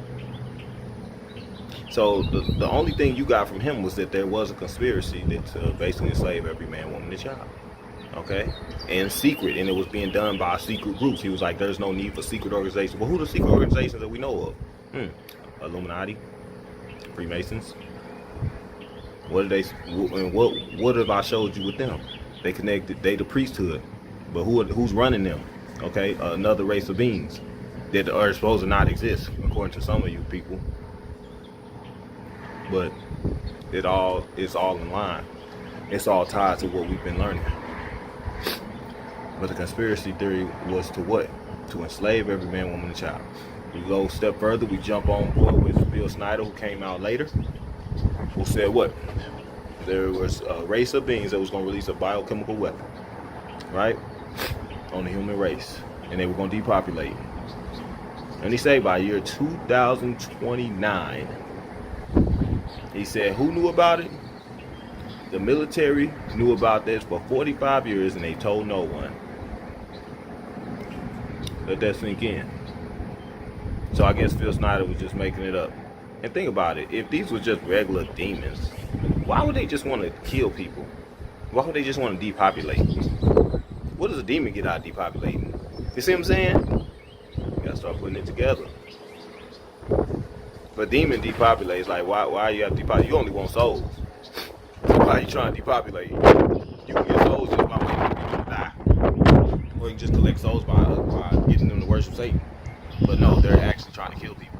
So the only thing you got from him was that there was a conspiracy that basically enslave every man, woman, and child. Okay? And secret, and it was being done by secret groups. He was like, there's no need for secret organizations. Well, who are the secret organizations that we know of? Illuminati, Freemasons. What have I showed you with them? They connected, they the priesthood. But who's running them? Okay? Another race of beings that are supposed to not exist, according to some of you people. But it's all in line. It's all tied to what we've been learning. But the conspiracy theory was to what? To enslave every man, woman, and child. We go a step further, we jump on board with Bill Snyder, who came out later, who said what? There was a race of beings that was going to release a biochemical weapon, right? On the human race. And they were going to depopulate. And he said by year 2029, he said, who knew about it? The military knew about this for 45 years and they told no one. Let that sink in. So I guess Phil Snyder was just making it up. And think about it. If these were just regular demons, why would they just want to kill people? Why would they just want to depopulate? What does a demon get out of depopulating? You see what I'm saying? You gotta start putting it together. But demon depopulates, like why you have to depopulate? You only want souls. Why are you trying to depopulate? You can get souls just by waiting for people to die. Or you can just collect souls by getting them to worship Satan. But no, they're actually trying to kill people.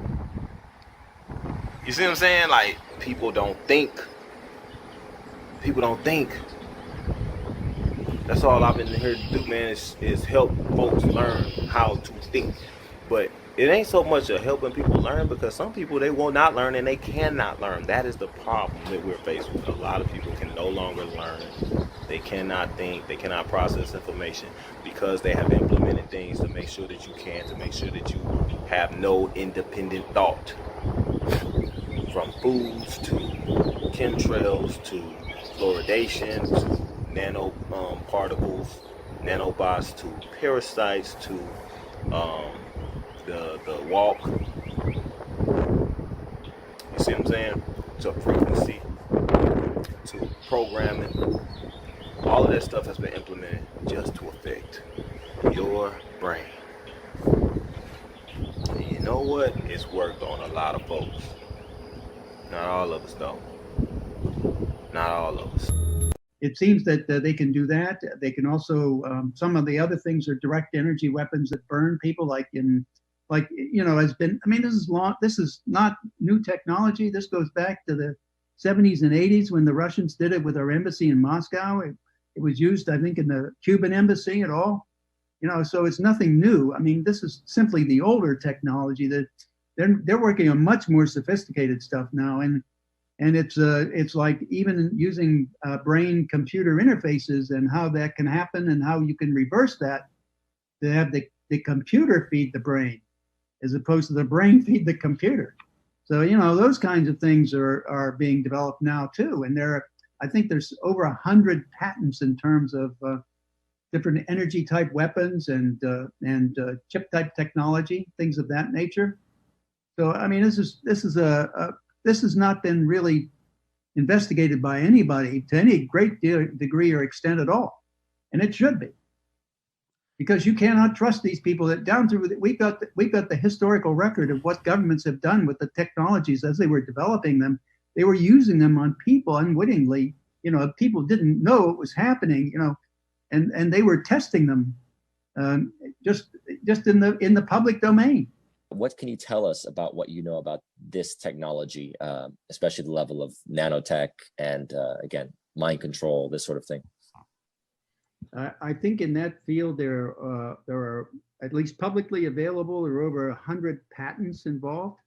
You see what I'm saying? Like, people don't think. People don't think. That's all I've been here to do, man, is help folks learn how to think. But it ain't so much of helping people learn, because some people, they will not learn and they cannot learn. That is the problem that we're faced with. A lot of people can no longer learn. They cannot think, they cannot process information, because they have implemented things to make sure that you can, to make sure that you have no independent thought. From foods to chemtrails to fluoridation to nano particles, nanobots to parasites to the walk. You see what I'm saying? To frequency, to programming. All of that stuff has been implemented just to affect your brain. And you know what? It's worked on a lot of folks. Not all of us though. Not all of us. it seems that they can do that. They can also, some of the other things are direct energy weapons that burn people, has been, I mean, this is not new technology. This goes back to the 70s and 80s when the Russians did it with our embassy in Moscow. It was used, I think, in the Cuban embassy at all. So it's nothing new. I mean, this is simply the older technology that they're working on much more sophisticated stuff now. And it's like even using brain computer interfaces and how that can happen and how you can reverse that to have the computer feed the brain as opposed to the brain feed the computer. So, those kinds of things are being developed now too. And I think there's over 100 patents in terms of different energy type weapons and chip type technology, things of that nature. So, I mean, this has not been really investigated by anybody to any great degree or extent at all. And it should be. Because you cannot trust these people that down through, we've got the historical record of what governments have done with the technologies as they were developing them. They were using them on people unwittingly. People didn't know what was happening, and they were testing them just in the public domain. What can you tell us about what you know about this technology, especially the level of nanotech and, again, mind control, this sort of thing? I think in that field there are at least publicly available, there are over 100 patents involved.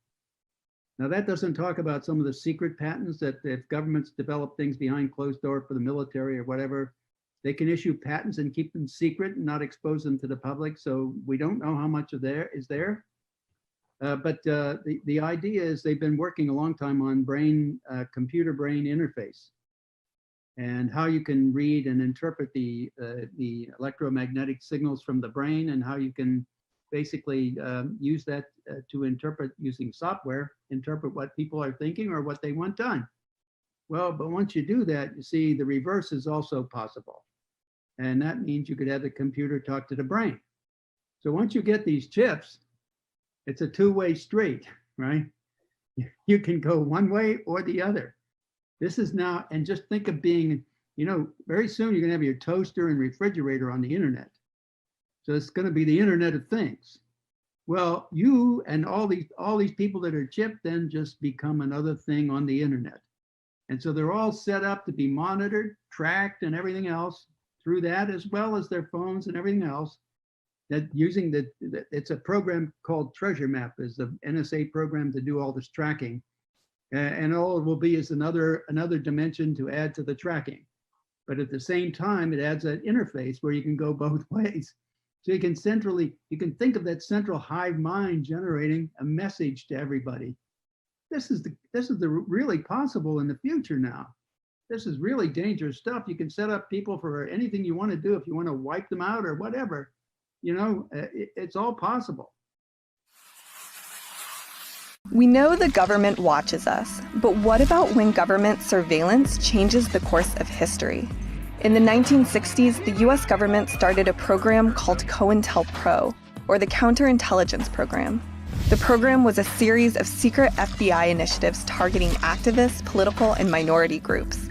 Now that doesn't talk about some of the secret patents that if governments develop things behind closed door for the military or whatever, they can issue patents and keep them secret and not expose them to the public. So we don't know how much of there is there. But the idea is they've been working a long time on computer-brain interface and how you can read and interpret the electromagnetic signals from the brain and how you can basically use that to interpret using software, interpret what people are thinking or what they want done. Well, but once you do that, you see the reverse is also possible. And that means you could have the computer talk to the brain. So once you get these chips, it's a two-way street, right? You can go one way or the other. This is now, and just think of being, very soon you're gonna have your toaster and refrigerator on the internet. So it's gonna be the Internet of Things. Well, you and all these people that are chipped then just become another thing on the internet. And so they're all set up to be monitored, tracked, and everything else through that, as well as their phones and everything else. That using it's a program called Treasure Map, is the NSA program to do all this tracking. And all it will be is another dimension to add to the tracking. But at the same time, it adds that interface where you can go both ways. So you can think of that central hive mind generating a message to everybody. This is the really possible in the future now. This is really dangerous stuff. You can set up people for anything you want to do. If you want to wipe them out or whatever, it's all possible. We know the government watches us, but what about when government surveillance changes the course of history? In the 1960s, the US government started a program called Cointelpro, or the Counterintelligence Program. The program was a series of secret FBI initiatives targeting activists, political, and minority groups.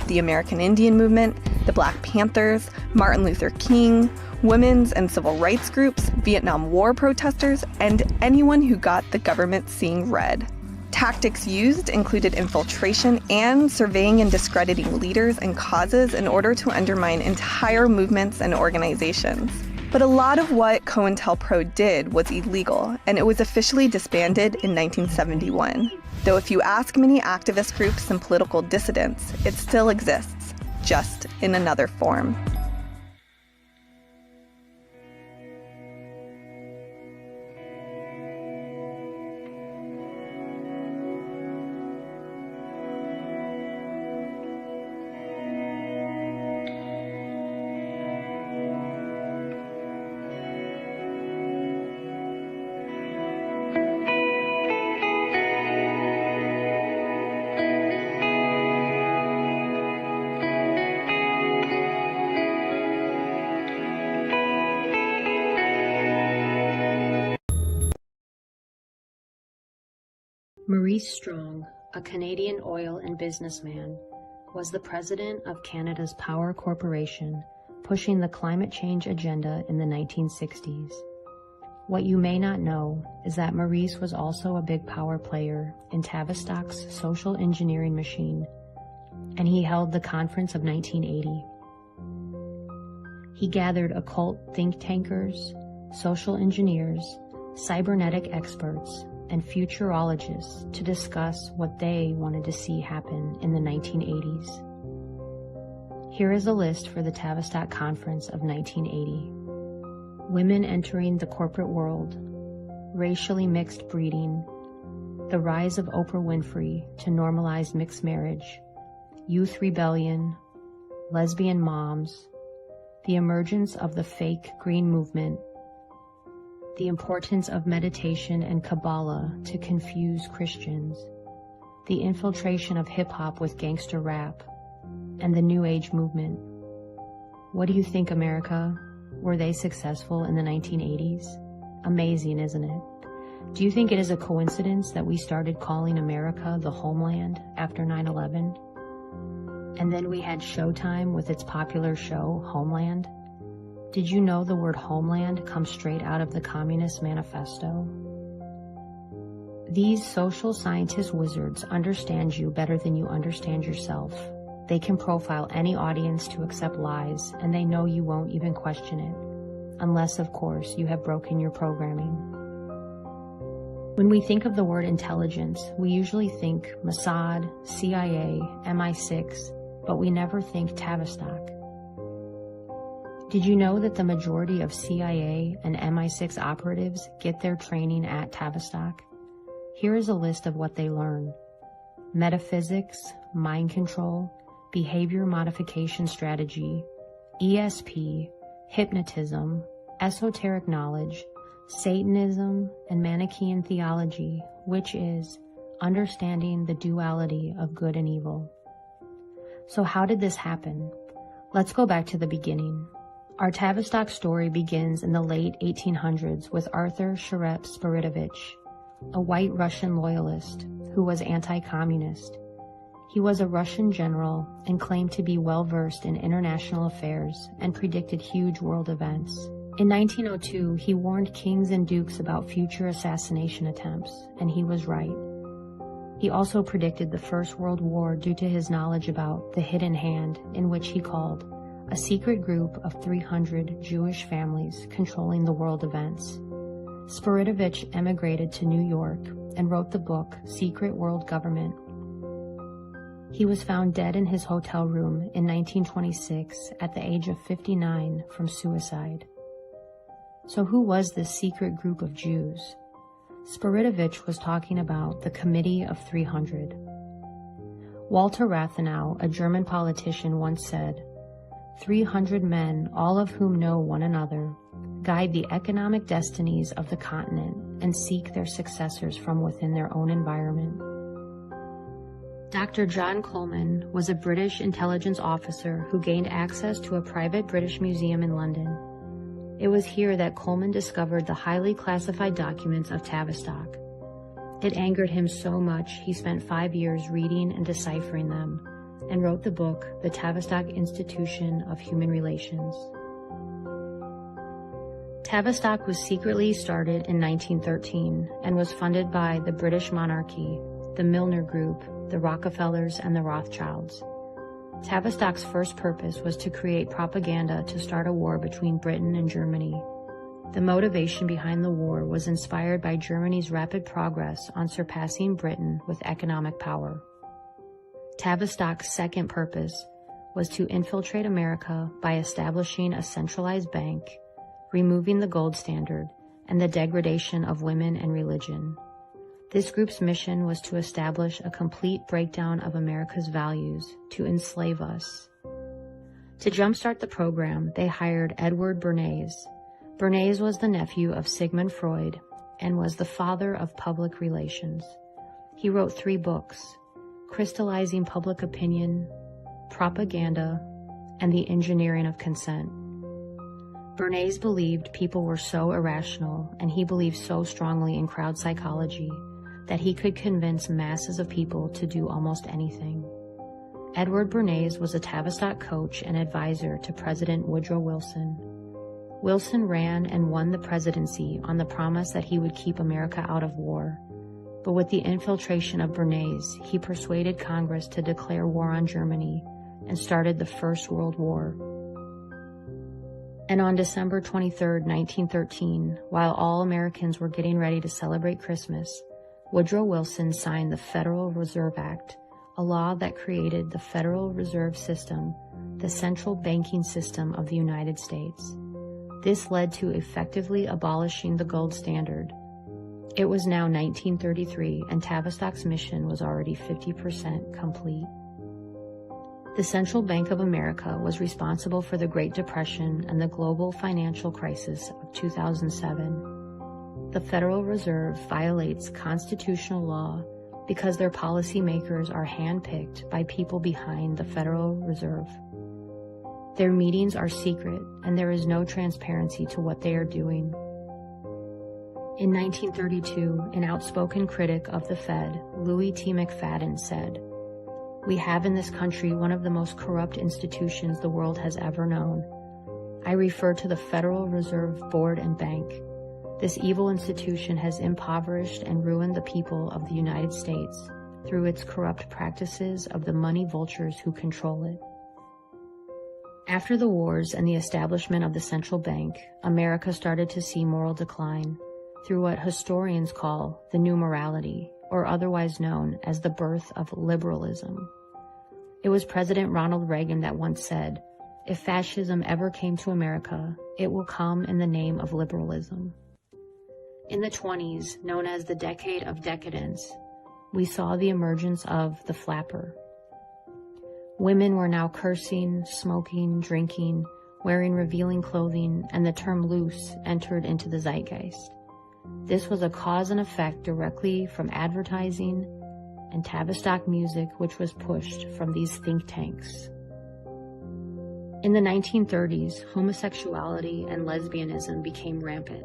The American Indian Movement, the Black Panthers, Martin Luther King, women's and civil rights groups, Vietnam War protesters, and anyone who got the government seeing red. Tactics used included infiltration and surveying and discrediting leaders and causes in order to undermine entire movements and organizations. But a lot of what Cointelpro did was illegal, and it was officially disbanded in 1971. Though if you ask many activist groups and political dissidents, it still exists, just in another form. Maurice Strong, a Canadian oil and businessman, was the president of Canada's Power Corporation, pushing the climate change agenda in the 1960s. What you may not know is that Maurice was also a big power player in Tavistock's social engineering machine, and he held the Conference of 1980. He gathered occult think tankers, social engineers, cybernetic experts, and futurologists to discuss what they wanted to see happen in the 1980s. Here is a list for the Tavistock Conference of 1980. Women entering the corporate world, racially mixed breeding, the rise of Oprah Winfrey to normalize mixed marriage, youth rebellion, lesbian moms, the emergence of the fake green movement, the importance of meditation and Kabbalah to confuse Christians, the infiltration of hip-hop with gangster rap, and the New Age movement. What do you think, America? Were they successful in the 1980s? Amazing, isn't it? Do you think it is a coincidence that we started calling America the homeland after 9/11? And then we had Showtime with its popular show, Homeland. Did you know the word homeland comes straight out of the Communist Manifesto? These social scientist wizards understand you better than you understand yourself. They can profile any audience to accept lies, and they know you won't even question it. Unless, of course, you have broken your programming. When we think of the word intelligence, we usually think Mossad, CIA, MI6, but we never think Tavistock. Did you know that the majority of CIA and MI6 operatives get their training at Tavistock? Here is a list of what they learn: metaphysics, mind control, behavior modification strategy, ESP, hypnotism, esoteric knowledge, Satanism, and Manichaean theology, which is understanding the duality of good and evil. So how did this happen? Let's go back to the beginning. Our Tavistock story begins in the late 1800s with Arthur Sharep Spiridovich, a white Russian loyalist who was anti-communist. He was a Russian general and claimed to be well-versed in international affairs and predicted huge world events. In 1902, he warned kings and dukes about future assassination attempts, and he was right. He also predicted the First World War due to his knowledge about the hidden hand, in which he called a secret group of 300 Jewish families controlling the world events. Spiridovich emigrated to New York and wrote the book Secret World Government. He was found dead in his hotel room in 1926 at the age of 59 from suicide. So who was this secret group of Jews? Spiridovich was talking about the Committee of 300. Walter Rathenau, a German politician, once said, 300 men, all of whom know one another, guide the economic destinies of the continent and seek their successors from within their own environment. Dr. John Coleman was a British intelligence officer who gained access to a private British museum in London. It was here that Coleman discovered the highly classified documents of Tavistock. It angered him so much he spent 5 years reading and deciphering them, and wrote the book, The Tavistock Institution of Human Relations. Tavistock was secretly started in 1913 and was funded by the British monarchy, the Milner Group, the Rockefellers, and the Rothschilds. Tavistock's first purpose was to create propaganda to start a war between Britain and Germany. The motivation behind the war was inspired by Germany's rapid progress on surpassing Britain with economic power. Tavistock's second purpose was to infiltrate America by establishing a centralized bank, removing the gold standard, and the degradation of women and religion. This group's mission was to establish a complete breakdown of America's values, to enslave us. To jumpstart the program, they hired Edward Bernays. Bernays was the nephew of Sigmund Freud and was the father of public relations. He wrote 3 books, Crystallizing Public Opinion, Propaganda, and The Engineering of Consent. Bernays believed people were so irrational, and he believed so strongly in crowd psychology that he could convince masses of people to do almost anything. Edward Bernays was a Tavistock coach and advisor to President Woodrow Wilson. Wilson ran and won the presidency on the promise that he would keep America out of war. But with the infiltration of Bernays, he persuaded Congress to declare war on Germany and started the First World War. And on December 23, 1913, while all Americans were getting ready to celebrate Christmas, Woodrow Wilson signed the Federal Reserve Act, a law that created the Federal Reserve System, the central banking system of the United States. This led to effectively abolishing the gold standard. It was now 1933, and Tavistock's mission was already 50% complete. The Central Bank of America was responsible for the Great Depression and the global financial crisis of 2007. The Federal Reserve violates constitutional law because their policymakers are handpicked by people behind the Federal Reserve. Their meetings are secret, and there is no transparency to what they are doing. In 1932, an outspoken critic of the Fed, Louis T. McFadden, said, "We have in this country one of the most corrupt institutions the world has ever known. I refer to the Federal Reserve Board and Bank. This evil institution has impoverished and ruined the people of the United States through its corrupt practices of the money vultures who control it." After the wars and the establishment of the central bank, America started to see moral decline through what historians call the New Morality, or otherwise known as the birth of liberalism. It was President Ronald Reagan that once said, "If fascism ever came to America, it will come in the name of liberalism." In the 20s, known as the Decade of Decadence, we saw the emergence of the flapper. Women were now cursing, smoking, drinking, wearing revealing clothing, and the term loose entered into the zeitgeist. This was a cause and effect directly from advertising and Tavistock music, which was pushed from these think tanks. In the 1930s, homosexuality and lesbianism became rampant,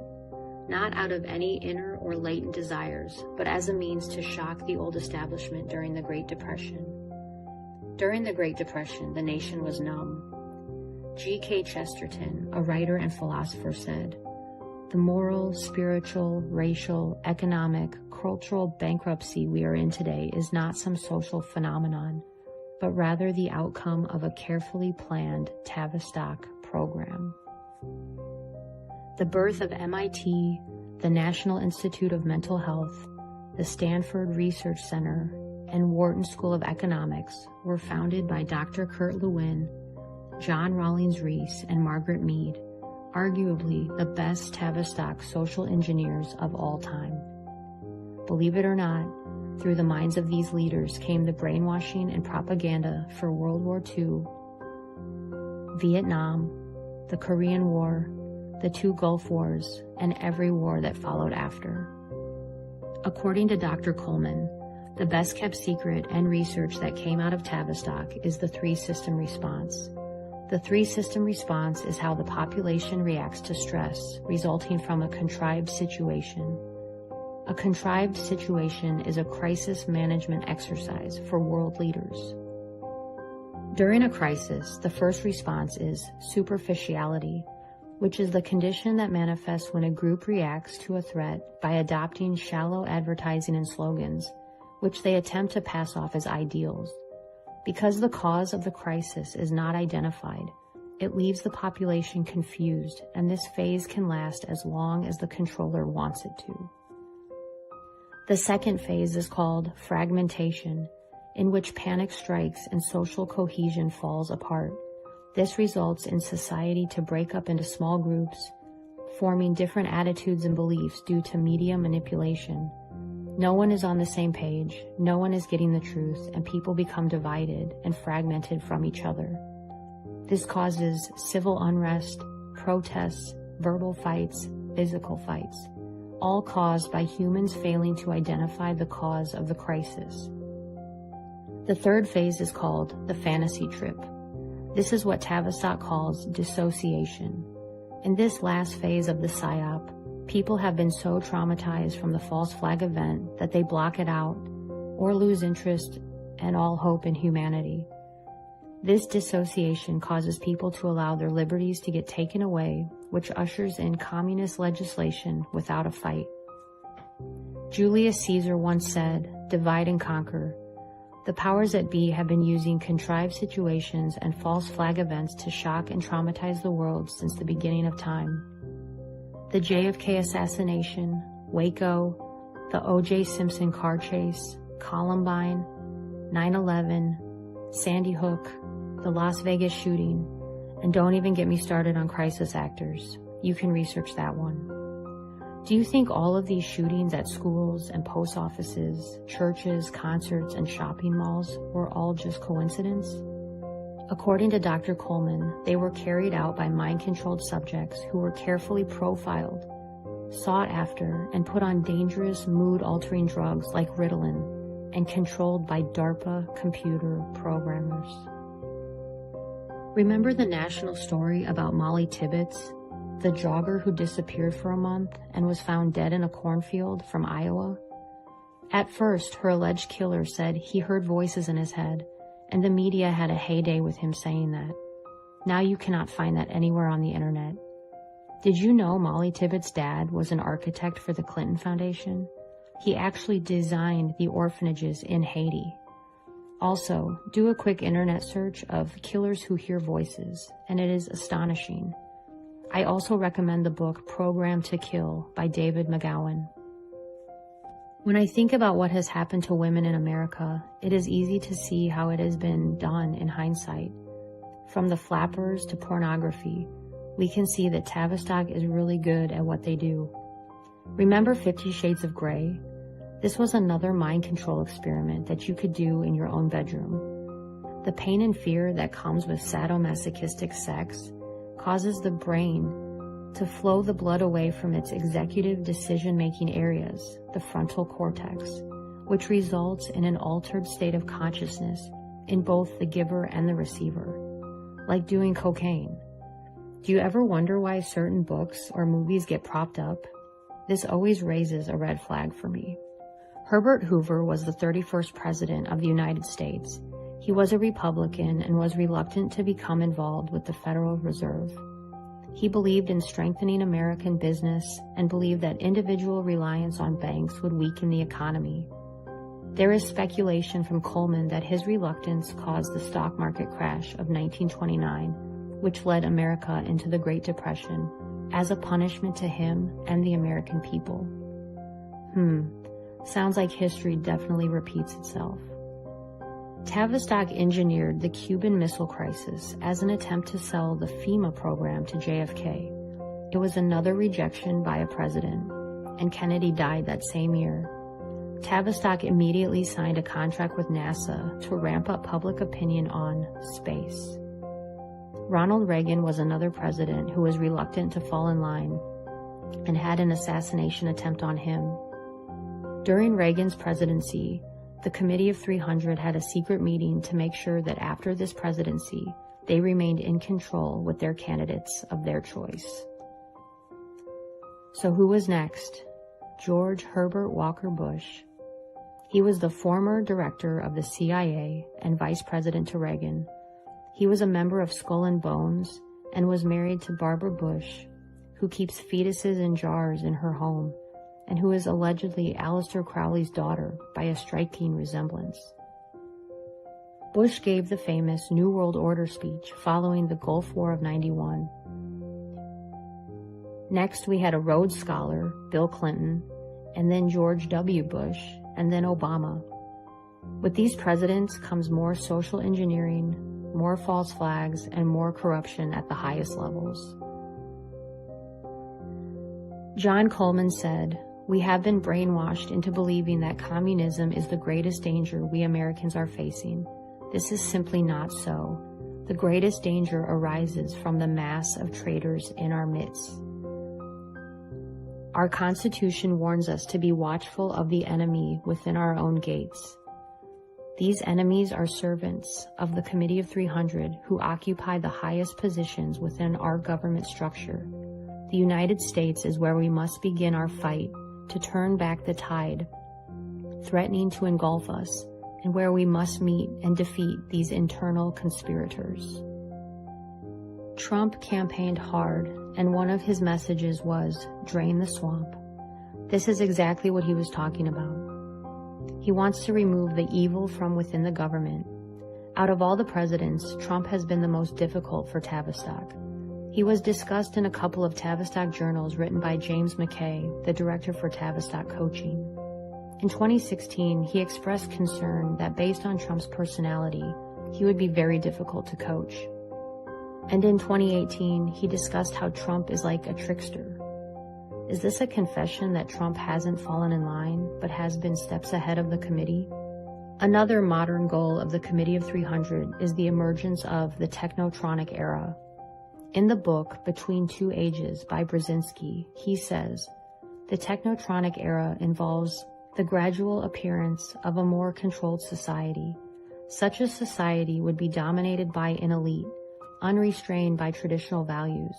not out of any inner or latent desires, but as a means to shock the old establishment during the Great Depression. During the Great Depression, the nation was numb. G.K. Chesterton, a writer and philosopher, said, "The moral, spiritual, racial, economic, cultural bankruptcy we are in today is not some social phenomenon, but rather the outcome of a carefully planned Tavistock program." The birth of MIT, the National Institute of Mental Health, the Stanford Research Center, and Wharton School of Economics were founded by Dr. Kurt Lewin, John Rawlings Rees, and Margaret Mead, arguably the best Tavistock social engineers of all time. Believe it or not, through the minds of these leaders came the brainwashing and propaganda for World War II, Vietnam, the Korean War, the 2 Gulf Wars, and every war that followed after. According to Dr. Coleman, the best kept secret and research that came out of Tavistock is the 3-system response. The 3-system response is how the population reacts to stress resulting from a contrived situation. A contrived situation is a crisis management exercise for world leaders. During a crisis, the first response is superficiality, which is the condition that manifests when a group reacts to a threat by adopting shallow advertising and slogans, which they attempt to pass off as ideals. Because the cause of the crisis is not identified, it leaves the population confused, and this phase can last as long as the controller wants it to. The second phase is called fragmentation, in which panic strikes and social cohesion falls apart. This results in society to break up into small groups, forming different attitudes and beliefs due to media manipulation. No one is on the same page, no one is getting the truth, and people become divided and fragmented from each other. This causes civil unrest, protests, verbal fights, physical fights, all caused by humans failing to identify the cause of the crisis. The third phase is called the fantasy trip. This is what Tavistock calls dissociation. In this last phase of the PSYOP, people have been so traumatized from the false flag event that they block it out or lose interest and all hope in humanity. This dissociation causes people to allow their liberties to get taken away, which ushers in communist legislation without a fight. Julius Caesar once said, "Divide and conquer." The powers that be have been using contrived situations and false flag events to shock and traumatize the world since the beginning of time. The JFK assassination, Waco, the O.J. Simpson car chase, Columbine, 9/11, Sandy Hook, the Las Vegas shooting, and don't even get me started on crisis actors. You can research that one. Do you think all of these shootings at schools and post offices, churches, concerts, and shopping malls were all just coincidence? According to Dr. Coleman, they were carried out by mind-controlled subjects who were carefully profiled, sought after, and put on dangerous mood-altering drugs like Ritalin, and controlled by DARPA computer programmers. Remember the national story about Molly Tibbetts, the jogger who disappeared for a month and was found dead in a cornfield from Iowa? At first, her alleged killer said he heard voices in his head, and the media had a heyday with him saying that. Now you cannot find that anywhere on the internet. Did you know Molly Tibbetts' dad was an architect for the Clinton Foundation? He actually designed the orphanages in Haiti. Also, do a quick internet search of killers who hear voices, and it is astonishing. I also recommend the book Program to Kill by David McGowan. When I think about what has happened to women in America, it is easy to see how it has been done in hindsight. From the flappers to pornography, we can see that Tavistock is really good at what they do. Remember 50 Shades of Grey? This was another mind control experiment that you could do in your own bedroom. The pain and fear that comes with sadomasochistic sex causes the brain to flow the blood away from its executive decision-making areas, the frontal cortex, which results in an altered state of consciousness in both the giver and the receiver, like doing cocaine. Do you ever wonder why certain books or movies get propped up? This always raises a red flag for me. Herbert Hoover was the 31st president of the United States. He was a Republican and was reluctant to become involved with the Federal Reserve. He believed in strengthening American business and believed that individual reliance on banks would weaken the economy. There is speculation from Coleman that his reluctance caused the stock market crash of 1929, which led America into the Great Depression, as a punishment to him and the American people. Sounds like history definitely repeats itself. Tavistock engineered the Cuban Missile Crisis as an attempt to sell the FEMA program to JFK. It was another rejection by a president, and Kennedy died that same year. Tavistock immediately signed a contract with NASA to ramp up public opinion on space. Ronald Reagan was another president who was reluctant to fall in line and had an assassination attempt on him. During Reagan's presidency, the Committee of 300 had a secret meeting to make sure that after this presidency, they remained in control with their candidates of their choice. So who was next? George Herbert Walker Bush. He was the former director of the CIA and vice president to Reagan. He was a member of Skull and Bones and was married to Barbara Bush, who keeps fetuses in jars in her home, and who is allegedly Aleister Crowley's daughter by a striking resemblance. Bush gave the famous New World Order speech following the Gulf War of '91. Next, we had a Rhodes Scholar, Bill Clinton, and then George W. Bush, and then Obama. With these presidents comes more social engineering, more false flags, and more corruption at the highest levels. John Coleman said, "We have been brainwashed into believing that communism is the greatest danger we Americans are facing. This is simply not so. The greatest danger arises from the mass of traitors in our midst. Our Constitution warns us to be watchful of the enemy within our own gates. These enemies are servants of the Committee of 300 who occupy the highest positions within our government structure. The United States is where we must begin our fight to turn back the tide, threatening to engulf us, and where we must meet and defeat these internal conspirators. Trump campaigned hard, and one of his messages was, "Drain the swamp." This is exactly what he was talking about. He wants to remove the evil from within the government. Out of all the presidents, Trump has been the most difficult for Tavistock. He was discussed in a couple of Tavistock journals written by James McKay, the director for Tavistock Coaching. In 2016, he expressed concern that based on Trump's personality, he would be very difficult to coach. And in 2018, he discussed how Trump is like a trickster. Is this a confession that Trump hasn't fallen in line, but has been steps ahead of the committee? Another modern goal of the Committee of 300 is the emergence of the Technotronic era. In the book, Between Two Ages by Brzezinski, he says, the Technotronic era involves the gradual appearance of a more controlled society. Such a society would be dominated by an elite, unrestrained by traditional values.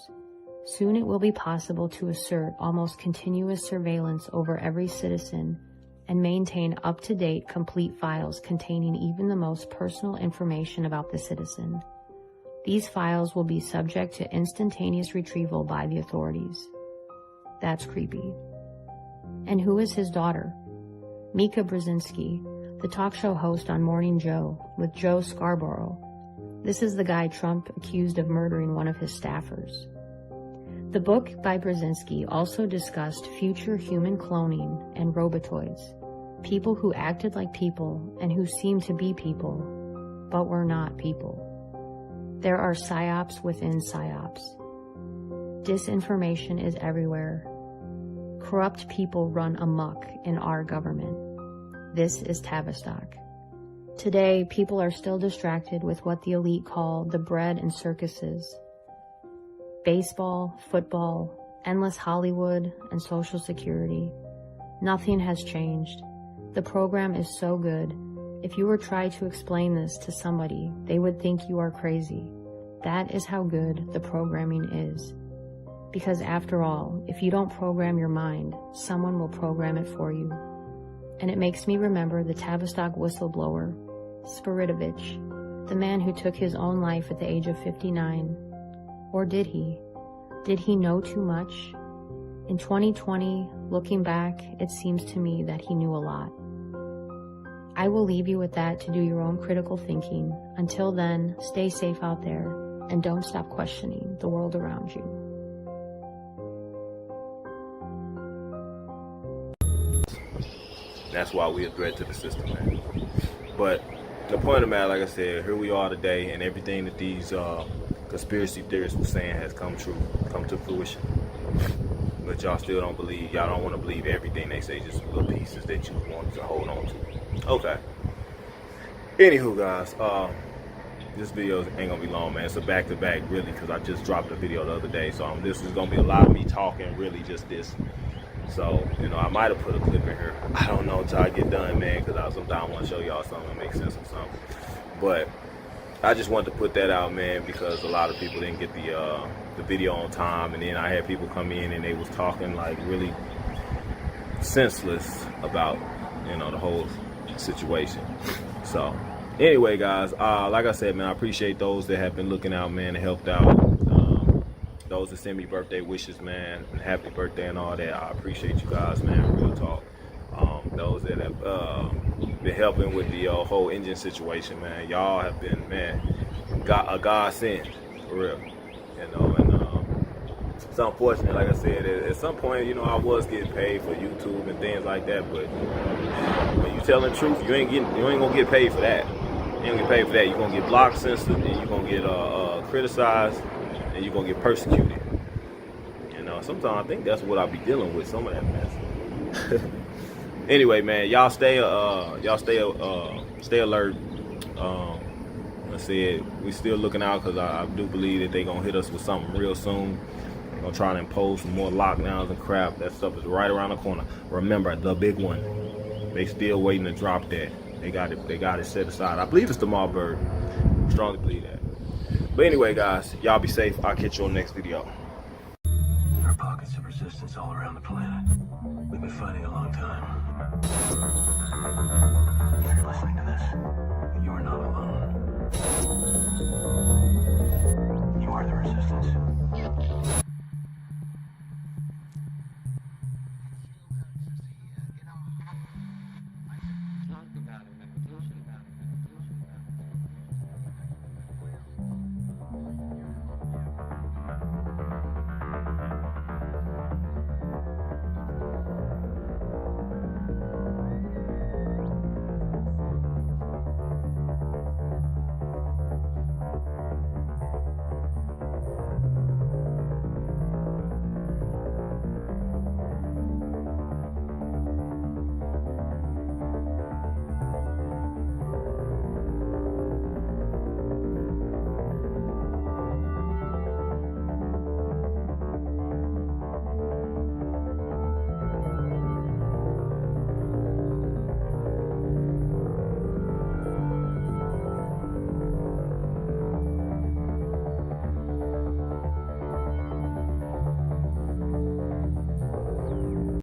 Soon it will be possible to assert almost continuous surveillance over every citizen and maintain up-to-date complete files containing even the most personal information about the citizen. These files will be subject to instantaneous retrieval by the authorities. That's creepy. And who is his daughter? Mika Brzezinski, the talk show host on Morning Joe with Joe Scarborough. This is the guy Trump accused of murdering one of his staffers. The book by Brzezinski also discussed future human cloning and robotoids, people who acted like people and who seemed to be people, but were not people. There are psyops within psyops. Disinformation is everywhere. Corrupt people run amok in our government. This is Tavistock. Today, people are still distracted with what the elite call the bread and circuses. Baseball, football, endless Hollywood, and Social Security. Nothing has changed. The program is so good. If you were trying to explain this to somebody, they would think you are crazy. That is how good the programming is. Because after all, if you don't program your mind, someone will program it for you. And it makes me remember the Tavistock whistleblower, Spiridovich, the man who took his own life at the age of 59. Or did he? Did he know too much? In 2020, looking back, it seems to me that he knew a lot. I will leave you with that to do your own critical thinking. Until then, stay safe out there and don't stop questioning the world around you. That's why we're a threat to the system, man. But the point of the matter, like I said, here we are today, and everything that these conspiracy theorists were saying has come to fruition. But y'all still don't believe, y'all don't want to believe everything they say, just little pieces that you want to hold on to. Okay. Anywho, guys, this video ain't gonna be long, man. It's a back-to-back, really, because I just dropped a video the other day. So this is gonna be a lot of me talking, really just this. So, you know, I might have put a clip in here. I don't know until I get done, man, because sometimes I want to show y'all something that makes sense or something. But I just wanted to put that out, man, because a lot of people didn't get the video on time, and then I had people come in and they was talking like really senseless about, you know, the whole situation. So anyway, guys, like I said, man, I appreciate those that have been looking out, man, and helped out. Those that send me birthday wishes, man, and happy birthday and all that, I appreciate you guys, man, real talk. Those that have been helping with the whole engine situation, man, y'all have been, man, a godsend, for real, you know. And it's unfortunate, like I said, at some point, you know, I was getting paid for YouTube and things like that, but when you telling the truth, you ain't gonna get paid for that. You ain't gonna get paid for that. You're gonna get blocked, censored, and you're gonna get criticized, and you're gonna get persecuted. You know, sometimes I think that's what I be dealing with, some of that mess. Anyway, man, y'all stay alert. I said we still looking out, because I do believe that they gonna hit us with something real soon. They're gonna try to impose some more lockdowns and crap. That stuff is right around the corner. Remember, the big one. They still waiting to drop that. They got it set aside. I believe it's the Marburg. I strongly believe that. But anyway, guys, y'all be safe. I'll catch you on the next video. There are pockets of resistance resistance all around the planet. We've been fighting a long time. If you're listening to this, you are not alone.